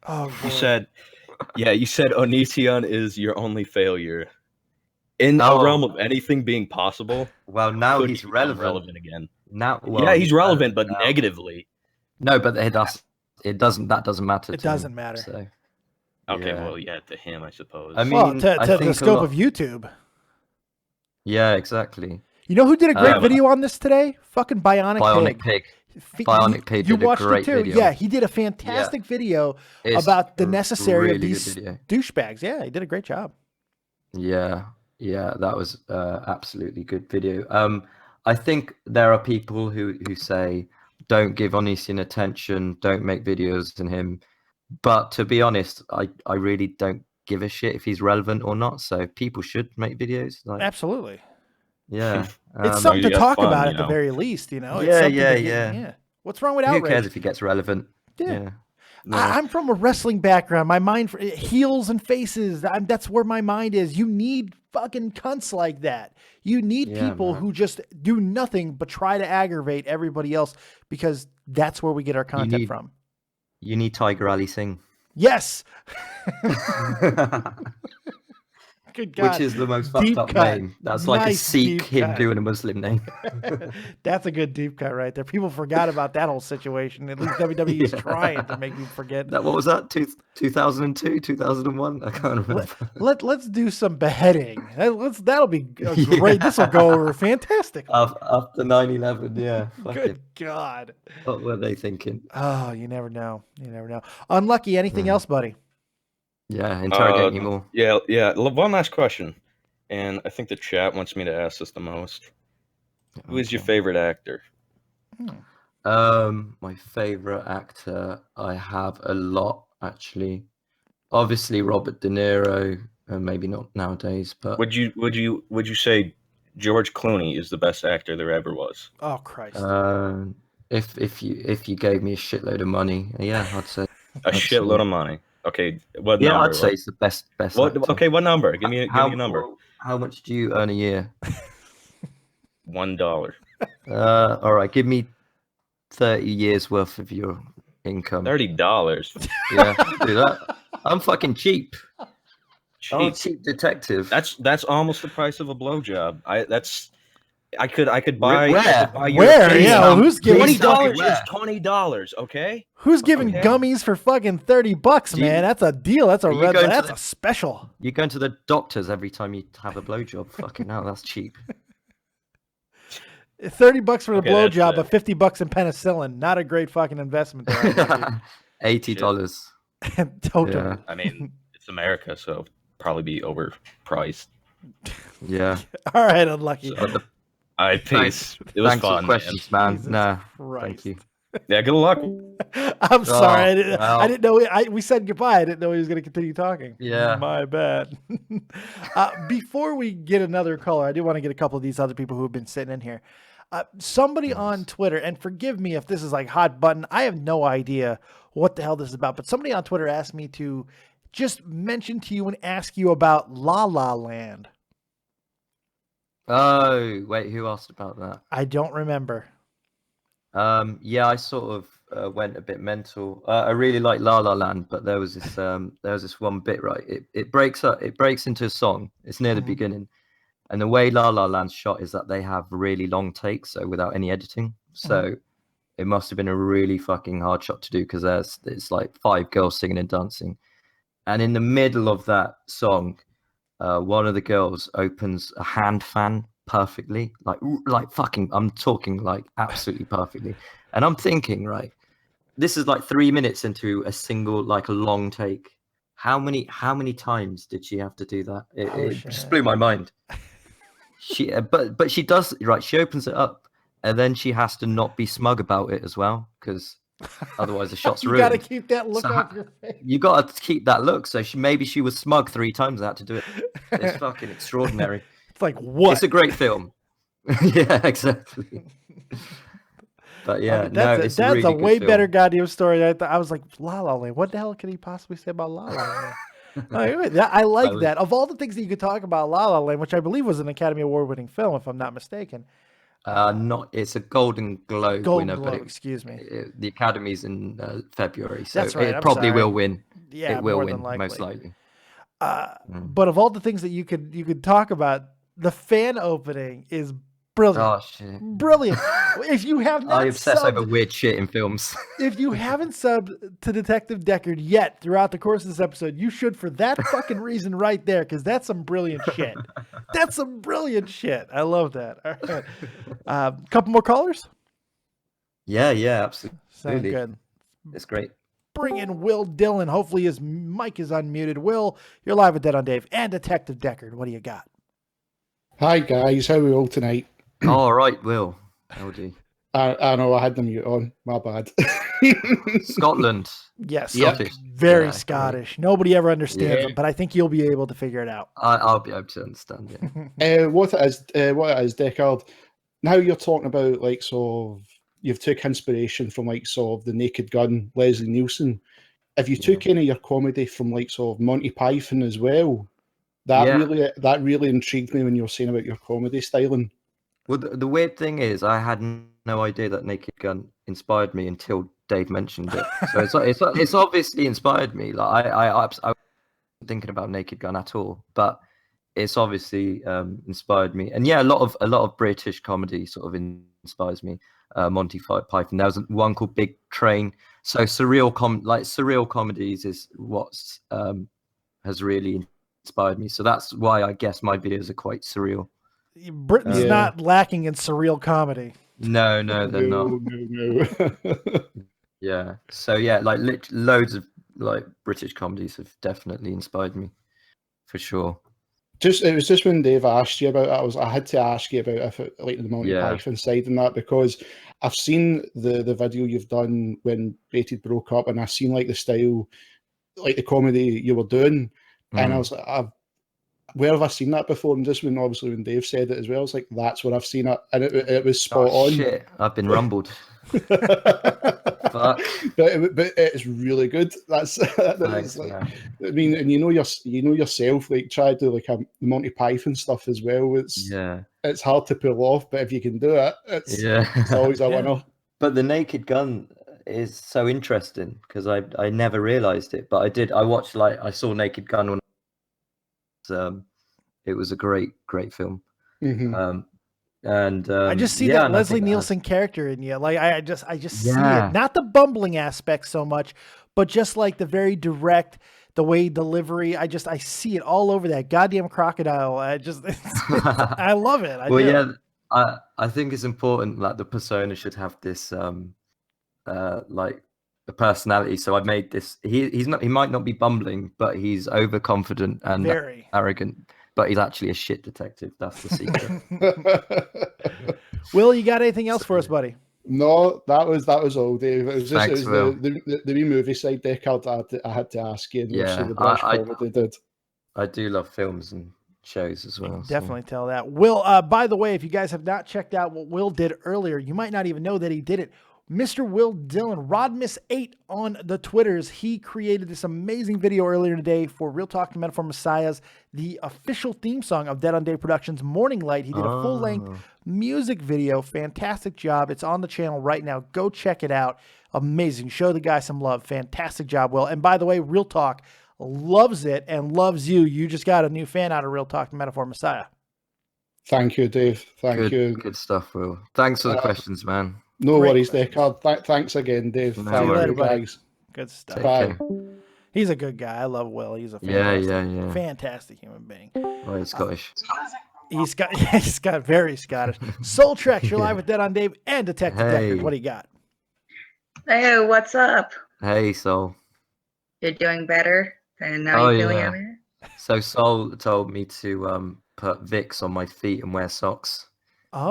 Oh, you boy. said Onision is your only failure. In Oh. a realm of anything being possible, Well, now could he's he become relevant. again. Now, Yeah, he's relevant, but now. negatively. No, but it doesn't. That doesn't matter. It to him, doesn't matter. So. Okay, Yeah. well, yeah, to him, I suppose. I mean, Well, to I the think a scope lot- of YouTube. Yeah, exactly. You know who did a great Um, video on this today? Fucking Bionic Pig. Bionic Pig You did a watched great it too. video. Yeah, he did a fantastic video It's about the a necessary really of good these video. douchebags. Yeah, he did a great job. Yeah, that was absolutely good video. I think there are people who say don't give Onision attention, don't make videos on him. But to be honest, I really don't give a shit if he's relevant or not. So people should make videos. Like, Absolutely. yeah, It's something to you have talk fun, about you at the know. very least, It's Yeah, something yeah, to yeah. What's wrong with Who outrage? cares if he gets relevant? Yeah. No. I'm from a wrestling background. My mind, heels and faces, that's where my mind is. You need fucking cunts like that. You need Yeah, people man. who just do nothing but try to aggravate everybody else, because that's where we get our content from. You need Tiger Ali Singh. Yes. Good God. Which is the most Deep fucked up cut. name. That's like a Nice Sikh deep him cut. doing a Muslim name. That's a good deep cut right there. People forgot about that whole situation. At least WWE's Yeah. trying to make you forget. What was that? 2002, 2001? I can't remember. Let's do some beheading. That'll be great. This will go over fantastic. After 9/11, yeah. Fuck Good it. God. What were they thinking? Oh, you never know. You never know. Unlucky. Anything else, buddy? Yeah, interrogate me more. Yeah. One last question, and I think the chat wants me to ask this the most. Who is your favorite actor? My favorite actor, I have a lot actually. Obviously Robert De Niro, maybe not nowadays, but Would you say George Clooney is the best actor there ever was? Oh Christ! If you gave me a shitload of money, yeah, I'd say A shitload of money. Okay, what yeah, number? I'd say it's the best What? actor. Okay, what number? Give me a number. How much do you earn a year? $1. All right, give me 30 years worth of your income. $30. Yeah, do that. I'm fucking cheap. I'm a Cheap. cheap detective. That's almost the price of a blowjob. I could buy. Where? I could buy your Where? opinion. Yeah, well, who's giving $20 Where? is $20. Okay. Who's giving Okay. gummies for fucking $30, Do you- man? That's a deal. That's a Are you red. going to That's the- a special. You're going to the doctors every time you have a blowjob. Fucking hell, that's cheap. $30 for the Okay, that's blowjob, it. but $50 in penicillin. Not a great fucking investment there. $80. Total. Yeah. I mean, it's America, so probably be overpriced. Yeah. All right, unlucky. But the- All right, peace. Thanks. It was Thanks for fun, the man. questions, man. Jesus Nah, Christ. thank you. Yeah, good luck. I'm sorry. I didn't, well. I didn't know. We said goodbye. I didn't know he was going to continue talking. Yeah. My bad. Before we get another caller, I do want to get a couple of these other people who have been sitting in here. Somebody on Twitter, and forgive me if this is like hot button. I have no idea what the hell this is about, but somebody on Twitter asked me to just mention to you and ask you about La La Land. Oh, wait, who asked about that? I don't remember. Yeah, I sort of went a bit mental. I really like La La Land, but there was this one bit, right? It breaks into a song. It's near the beginning, and the way La La Land's shot is that they have really long takes, so without any editing. So it must have been a really fucking hard shot to do because it's like 5 girls singing and dancing, and in the middle of that song, one of the girls opens a hand fan perfectly, like fucking, I'm talking like absolutely perfectly. And I'm thinking, right, this is like 3 minutes into a single, like a long take. How many times did she have to do that? It just blew my mind. But she does, right, she opens it up and then she has to not be smug about it as well, because otherwise the shot's You ruined. got to keep that look So off your face. You got to keep that look. So maybe she was smug 3 times. I had to do it. It's fucking extraordinary. It's like, what? It's a great film. Yeah, exactly. But yeah, that's a really a good way film. better goddamn story. I was like, La La Land. What the hell can he possibly say about La La Land? I like that. Of all the things that you could talk about La La Land, which I believe was an Academy Award-winning film, if I'm not mistaken. It's a Golden Globe Golden winner, Globe, but excuse me. The Academy's in February, so That's right, it I'm probably sorry. will win. Yeah, it will more win, than likely. most likely. But of all the things that you could talk about, the fan opening is brilliant. Oh shit! Brilliant. If you have not I obsess over subbed, weird shit in films. if you haven't subbed to Detective Deckard yet throughout the course of this episode, you should for that fucking reason right there, because that's some brilliant shit. That's some brilliant shit. I love that. All right. Couple more callers? Yeah, absolutely. Sound good. It's great. Bring in Will Dillon. Hopefully his mic is unmuted. Will, you're live with Dead on Dave and Detective Deckard. What do you got? Hi guys, how are we all tonight? All right, Will. LD. I know I had the mute on. My bad. Scotland. Yes, Scottish. very Yeah, Scottish. Nobody ever understands Yeah. it, but I think you'll be able to figure it out. I'll be able to understand it. What it is, Deckard. Now you're talking about like sort of you've took inspiration from like sort of the Naked Gun, Leslie Nielsen. If you took any of your comedy from like sort of Monty Python as well, that really intrigued me when you were saying about your comedy styling. Well, the weird thing is, I had no idea that Naked Gun inspired me until Dave mentioned it. So it's obviously inspired me. Like I wasn't thinking about Naked Gun at all, but it's obviously inspired me. And yeah, a lot of British comedy sort of inspires me. Monty Python. There was one called Big Train. So surreal comedies is what's has really inspired me. So that's why I guess my videos are quite surreal. Britain's not lacking in surreal comedy. No, they're not. No. Yeah. So yeah, like loads of like British comedies have definitely inspired me, for sure. It was just when Dave asked you about it, I had to ask you about if it, like the Monty Python side and that, because I've seen the video you've done when Baited broke up, and I've seen like the style, like the comedy you were doing, and I was like, where have I seen that before? And just obviously when Dave said it as well, it's like that's where I've seen it, and it was spot on. Shit, I've been rumbled. Fuck. But it's really good. Thanks, like, man. I mean, and you know yourself, like try to do like a Monty Python stuff as well. It's hard to pull off, but if you can do it, it's always a winner. But the Naked Gun is so interesting because I never realized it, but I watched, like, I saw Naked Gun when it was a great film. Mm-hmm. And I just see that Leslie Nielsen character in you. Like I just see it. Not the bumbling aspect so much, but just like the very direct, the way delivery. I see it all over that goddamn crocodile. I love it. I think it's important that the persona should have this like a personality. So I made this. He might not be bumbling, but he's overconfident and very arrogant. But he's actually a shit detective. That's the secret. Will, you got anything else for us, buddy? No, that was all, Dave. It was just Thanks, the wee movie side, Deckard, I had to ask you. I do love films and shows as well. Definitely tell that. Will, by the way, if you guys have not checked out what Will did earlier, you might not even know that he did it. Mr. Will Dillon, Rodmiss8 on the Twitters. He created this amazing video earlier today for Real Talk to Metaphor Messiahs, the official theme song of Dead on Day Productions' Morning Light. He did a full-length music video. Fantastic job. It's on the channel right now. Go check it out. Amazing. Show the guy some love. Fantastic job, Will. And by the way, Real Talk loves it and loves you. You just got a new fan out of Real Talk to Metaphor Messiah. Thank you, Dave. Thank you. Good stuff, Will. Thanks for the questions, man. No worries, Deckard. Thanks again, Dave. Thank you later, guys. Good stuff. Bye. He's a good guy. I love Will. He's a fantastic human being. Oh, he's Scottish. He's got very Scottish. Soul Trex, you're live with Dead on Dave and Detective Deckard. What do you got? Hey, what's up? Hey, Soul. You're doing better than now you're feeling over here? So Soul told me to put Vicks on my feet and wear socks,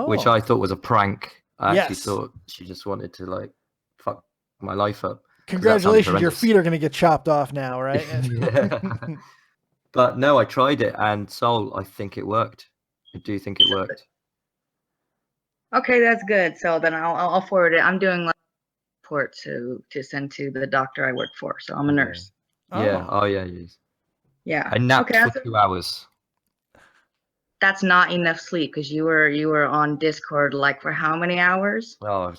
which I thought was a prank. I actually thought she just wanted to like fuck my life up. Congratulations, your feet are going to get chopped off now, right? But no, I tried it, and Soul, I think it worked. I do think it worked. Okay, that's good. So then I'll forward it. I'm doing like a report to send to the doctor I work for. So I'm a nurse. Yeah. Oh yeah. Yes. Yeah. I napped for 2 hours. That's not enough sleep because you were on Discord like for how many hours? Oh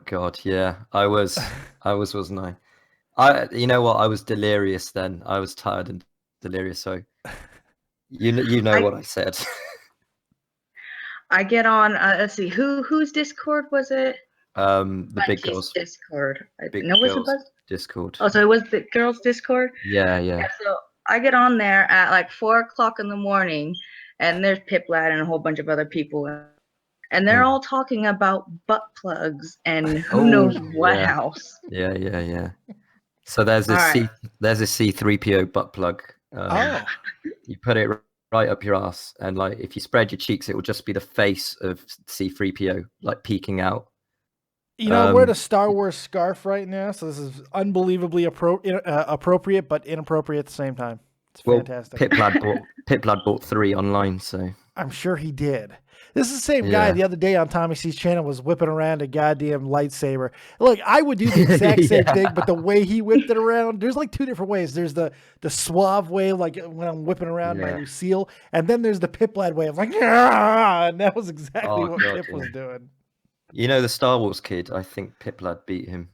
God, yeah, I was, wasn't I? You know what? I was delirious then. I was tired and delirious. So, you know what I said. I get on. Let's see, whose Discord was it? The Big Girls Discord. Big no, was Girls it Discord. Oh, so it was the girls Discord. Yeah. So I get on there at like 4 o'clock in the morning. And there's Piplad and a whole bunch of other people. And they're all talking about butt plugs and who knows what house. Yeah. So there's a C3PO butt plug. You put it right up your ass, and like if you spread your cheeks, it will just be the face of C3PO like peeking out. You know, I'm wearing a Star Wars scarf right now, so this is unbelievably appropriate, but inappropriate at the same time. It's fantastic. Piplad bought 3 online, so I'm sure he did. This is the same guy the other day on Tommy C's channel was whipping around a goddamn lightsaber. Look, I would do the exact same thing, but the way he whipped it around, there's like 2 different ways. There's the suave way, like when I'm whipping around my Lucille, and then there's the Piplad way of like, and that was exactly what Pip was doing. You know the Star Wars kid? I think Piplad beat him.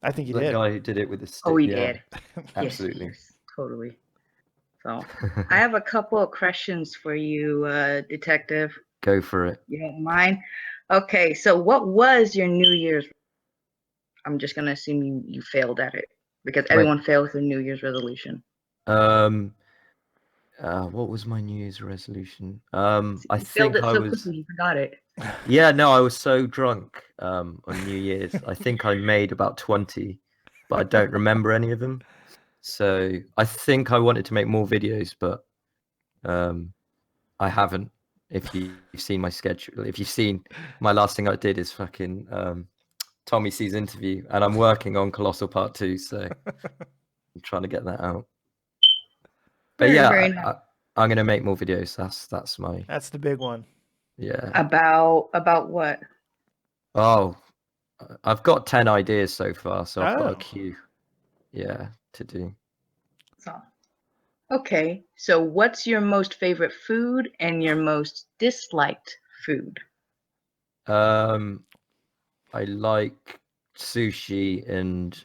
I think he did. The guy who did it with the stick. Oh, he did. Absolutely. Yes, totally. So I have a couple of questions for you, Detective. Go for it. You don't mind? Okay, so what was your New Year's? I'm just gonna assume you failed at it because everyone fails their New Year's resolution. What was my New Year's resolution? I think I was. Quickly, you forgot it. Yeah, no, I was so drunk on New Year's. I think I made about 20, but I don't remember any of them. So I think I wanted to make more videos, but I haven't. If you've seen my schedule, if you've seen my last thing I did is fucking Tommy C's interview, and I'm working on Colossal Part 2, so I'm trying to get that out. But yeah, I'm gonna make more videos. That's the big one. Yeah. About what? Oh, I've got 10 ideas so far, so I've got a queue. Yeah, to do. So, okay, so what's your most favorite food and your most disliked food? I like sushi and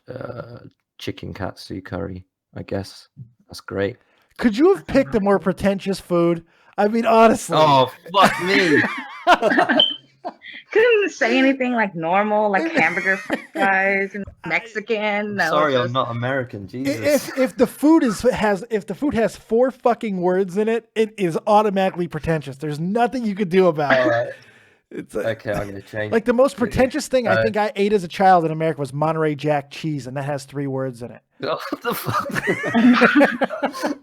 chicken katsu curry, I guess. That's great. Could you have picked a more pretentious food? I mean, honestly. Oh, fuck me. Couldn't say anything like normal, like hamburger fries and Mexican. No, Sorry, I'm not American. Jesus. If the food has 4 fucking words in it, it is automatically pretentious. There's nothing you could do about it. It's okay, I'm gonna change. Like the most pretentious thing I think I ate as a child in America was Monterey Jack cheese, and that has 3 words in it. Oh, what the fuck?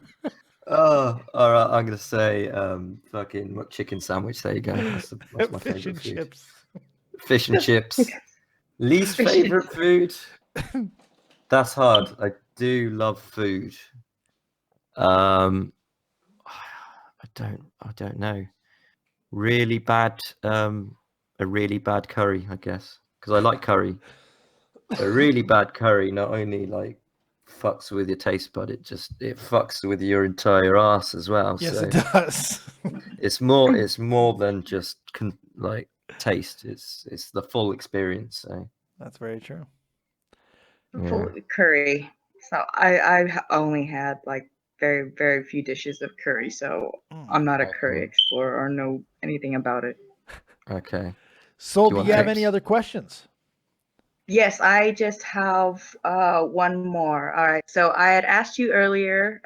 Oh, all right. I'm gonna say fucking chicken sandwich. There you go. That's my Fish favorite and food. chips. Fish and chips. Least favorite food. That's hard. I do love food. I don't know. Really bad. A really bad curry, I guess, because I like curry. A really bad curry not only like fucks with your taste bud, it fucks with your entire ass as well. Yes, so it does. it's more than just like taste. It's the full experience. So that's very true. Curry. So I've only had like very, very few dishes of curry, so I'm not a curry explorer or know anything about it. Okay. So do you have any other questions? Yes, I just have one more. All right. So I had asked you earlier,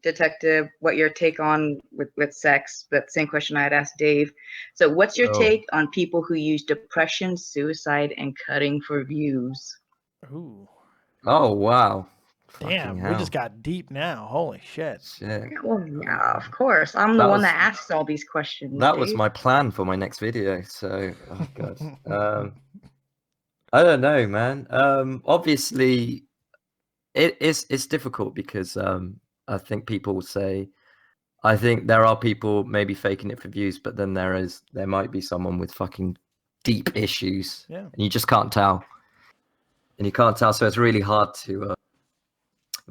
Detective, what your take on with sex, but same question I had asked Dave. So what's your take on people who use depression, suicide, and cutting for views? Ooh. Oh, wow. Damn, we just got deep now. Holy shit. Well, yeah, of course. I'm the one that asks all these questions. That was my plan for my next video. So, oh god. I don't know, man. Obviously, it's difficult because I think people will say, I think there are people maybe faking it for views, but then there might be someone with fucking deep issues, and you just can't tell. And you can't tell, so it's really hard to.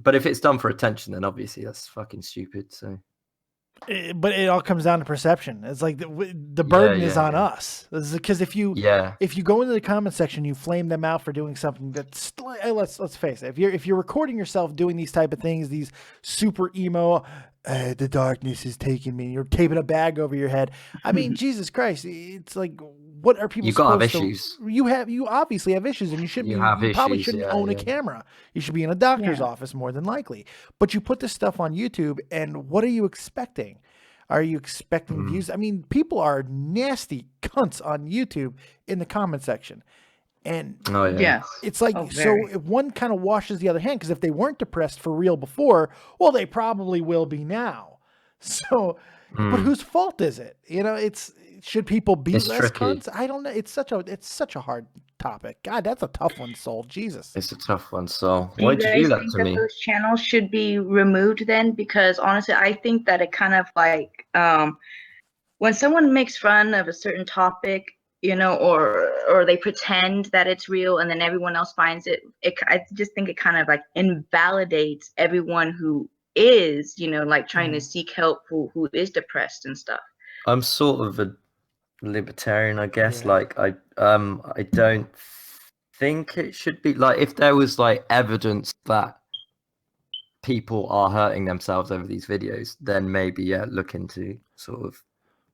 But if it's done for attention, then obviously that's fucking stupid. So. But it all comes down to perception. It's like the burden is on us. Because if you go into the comment section, you flame them out for doing something that's let's face it. If you're recording yourself doing these type of things, these super emo, the darkness is taking me. You're taping a bag over your head. I mean, Jesus Christ! It's like, what are people? You gotta have issues. You obviously have issues, and you shouldn't. You probably shouldn't own a camera. You should be in a doctor's office more than likely. But you put this stuff on YouTube, and what are you expecting? Are you expecting views? I mean, people are nasty cunts on YouTube in the comment section. And it's like, so one kind of washes the other hand, because if they weren't depressed for real before, well, they probably will be now. So, but whose fault is it? You know, should people be less cunts? I don't know. It's such a hard topic. God, that's a tough one, Soul. Jesus. It's a tough one, Soul. Why'd you do that to me? Those channels should be removed then, because honestly, I think that it kind of like, when someone makes fun of a certain topic, you know, or they pretend that it's real and then everyone else finds it, I just think it kind of like invalidates everyone who is, you know, like trying to seek help, who is depressed and stuff. I'm sort of a libertarian, I guess. Like I don't think it should be like, if there was like evidence that people are hurting themselves over these videos, then maybe look into sort of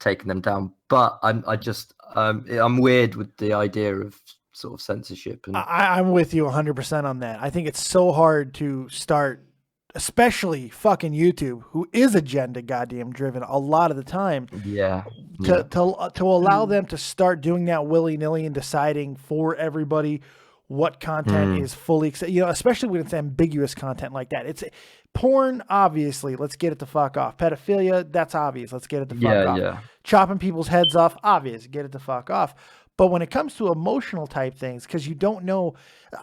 taking them down. But I'm weird with the idea of sort of censorship. And I'm with you 100% on that. I think it's so hard to start, especially fucking YouTube, who is agenda goddamn driven a lot of the time. To allow them to start doing that willy-nilly and deciding for everybody what content is fully, you know, especially when it's ambiguous content like that. It's porn, obviously, let's get it the fuck off. Pedophilia, that's obvious, let's get it the fuck off. Chopping people's heads off, obvious, get it the fuck off. But when it comes to emotional type things, because you don't know,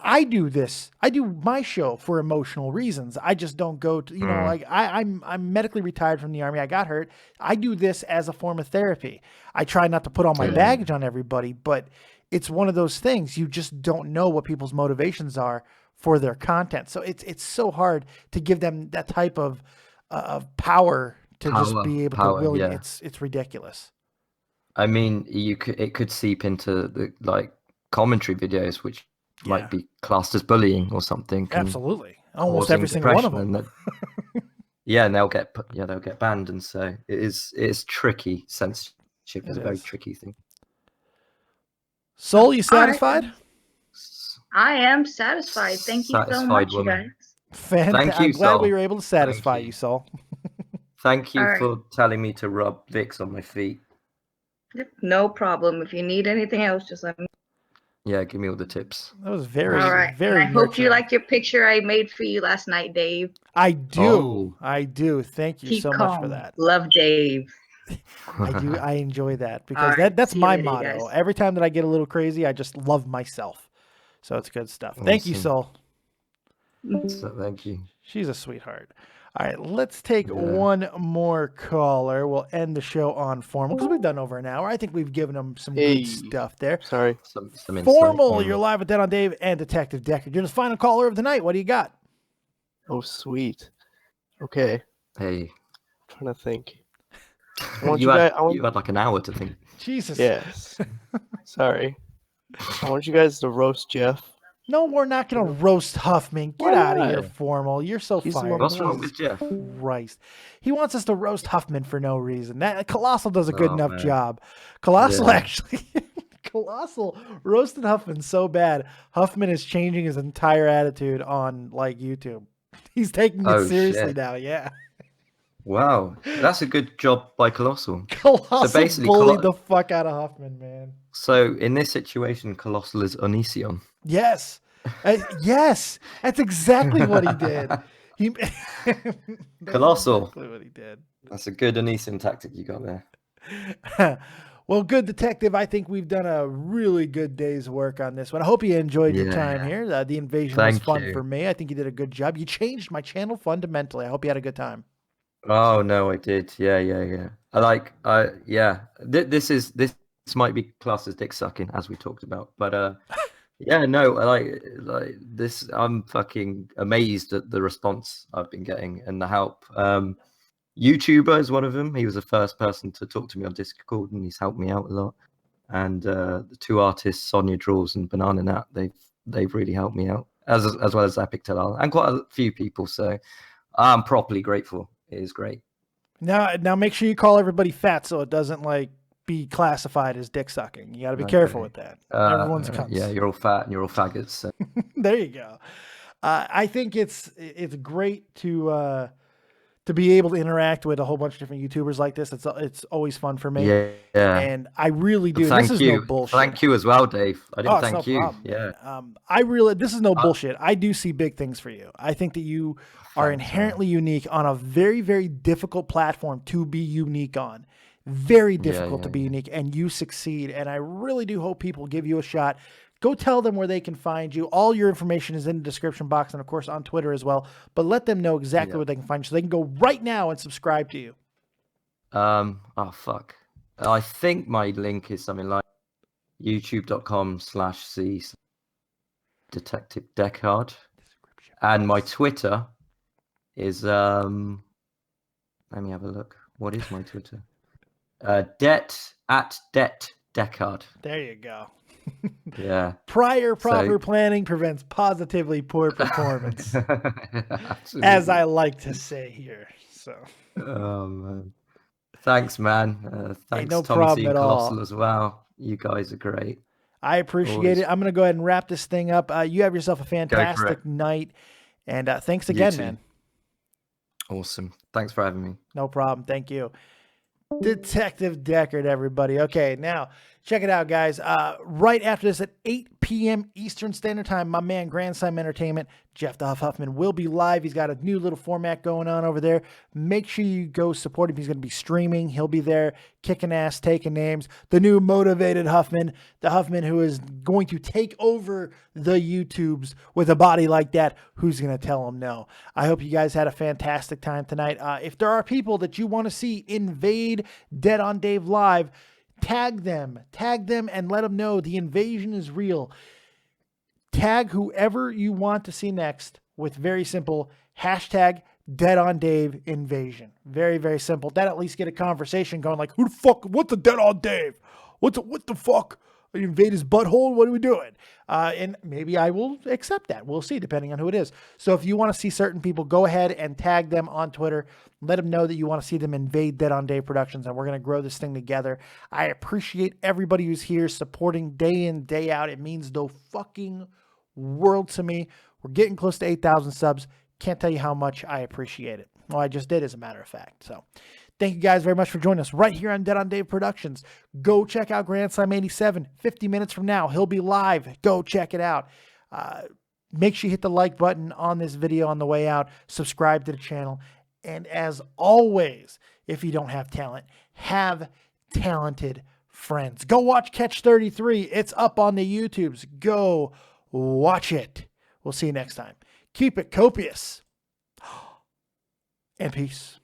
I do my show for emotional reasons. I just don't go to, like I'm medically retired from the Army. I got hurt. I do this as a form of therapy. I try not to put all my baggage on everybody, but it's one of those things. You just don't know what people's motivations are for their content. So it's so hard to give them that type of power to just be able to really, it's ridiculous. I mean, it could seep into the like commentary videos, which might be classed as bullying or something. Absolutely, almost every single one of them. And they'll get banned, and so it's tricky. Censorship is a very tricky thing. Soul, you satisfied? Right. I am satisfied. Thank you so much, you guys. Fantastic. I'm glad we were able to satisfy you, Soul. Thank you for telling me to rub Vicks on my feet. Yep, no problem. If you need anything else, just let me. Yeah, give me all the tips. That was very, very. And I hope you like your picture I made for you last night, Dave. I do. I do. Thank you so much for that. Love, Dave. I do. I enjoy that because that's my motto. Every time that I get a little crazy, I just love myself. So it's good stuff. Awesome. Thank you, Soul. Thank you. She's a sweetheart. All right, let's take one more caller. We'll end the show on Formal because we've done over an hour. I think we've given them some good stuff there. Sorry. Some Formal, you're live with Dead on Dave and Detective Deckard. You're the final caller of the night. What do you got? Oh, sweet. Okay. Hey. I'm trying to think. You had like an hour to think. Jesus. Yes. Sorry. I want you guys to roast Jeff. No, we're not going to roast Huffman. Get out of here, Formal. You're so fired. What's wrong with Jeff? Christ. He wants us to roast Huffman for no reason. That Colossal does a good enough job. Colossal actually... Colossal roasted Huffman so bad. Huffman is changing his entire attitude on like YouTube. He's taking it seriously now. Yeah. Wow, that's a good job by Colossal. Colossal so basically bullied the fuck out of Huffman, man. So in this situation, Colossal is Onision. Yes, yes, that's exactly what he did. Colossal. Exactly what he did. That's a good Onision tactic you got there. Well, good detective. I think we've done a really good day's work on this one. I hope you enjoyed your time here. The invasion was fun for me. I think you did a good job. You changed my channel fundamentally. I hope you had a good time. Oh no, I did. Yeah. This might be classed as dick sucking, as we talked about, but yeah, no, like this. I'm fucking amazed at the response I've been getting and the help. YouTuber is one of them. He was the first person to talk to me on Discord, and he's helped me out a lot. And the two artists, Sonia Draws and Banana Nat, they've really helped me out, as well as Epic Talal and quite a few people. So I'm properly grateful. It is great. Now make sure you call everybody fat so it doesn't like be classified as dick sucking. You got to be careful with that. Everyone's cunts. Yeah, you're all fat and you're all faggots. So. There you go. I think it's great to be able to interact with a whole bunch of different YouTubers like this. It's always fun for me. Yeah. And I really do. Thank this you. Is no bullshit. Thank you as well, Dave. I didn't thank you. Problem. Yeah. This is no bullshit. I do see big things for you. I think that you are inherently unique on a very, very difficult platform to be unique on. Very difficult to be unique, and you succeed. And I really do hope people give you a shot. Go tell them where they can find you. All your information is in the description box and, of course, on Twitter as well. But let them know exactly where they can find you so they can go right now and subscribe to you. Oh, fuck. I think my link is something like youtube.com/C Detective Deckard. And my Twitter is, let me have a look. What is my Twitter? @Deckard. There you go. Yeah. Prior proper planning prevents positively poor performance. As I like to say here. So. Oh man. Thanks, man. Thanks, no Tommy problem C at all. Colossal as well. You guys are great. I appreciate it. I'm going to go ahead and wrap this thing up. You have yourself a fantastic night. And thanks again, man. Awesome. Thanks for having me. No problem. Thank you. Detective Deckard, everybody. Okay, now Check it out, guys. Right after this at 8 p.m. Eastern Standard Time, my man Grand Slam Entertainment, Jeff the Huff Huffman, will be live. He's got a new little format going on over there. Make sure you go support him. He's going to be streaming. He'll be there kicking ass, taking names. The new motivated Huffman, the Huffman who is going to take over the YouTubes with a body like that. Who's going to tell him no? I hope you guys had a fantastic time tonight. If there are people that you want to see invade Dead on Dave Live, tag them and let them know the invasion is real. Tag whoever you want to see next with very simple hashtag Dead on Dave invasion. Very, very simple. That at least get a conversation going like, who the fuck, what's the Dead on Dave? What the fuck? Invade his butthole? What are we doing? And maybe I will accept that. We'll see, depending on who it is. So if you want to see certain people, go ahead and tag them on Twitter. Let them know that you want to see them invade Dead on Dave Productions, and we're going to grow this thing together. I appreciate everybody who's here supporting day in, day out. It means the fucking world to me. We're getting close to 8,000 subs. Can't tell you how much I appreciate it. Well, I just did, as a matter of fact. So thank you guys very much for joining us right here on Dead on Dave Productions. Go check out Grand Slam 87. 50 minutes from now, he'll be live. Go check it out. Make sure you hit the like button on this video on the way out. Subscribe to the channel. And as always, if you don't have talent, have talented friends. Go watch Catch 33. It's up on the YouTubes. Go watch it. We'll see you next time. Keep it copious. And peace.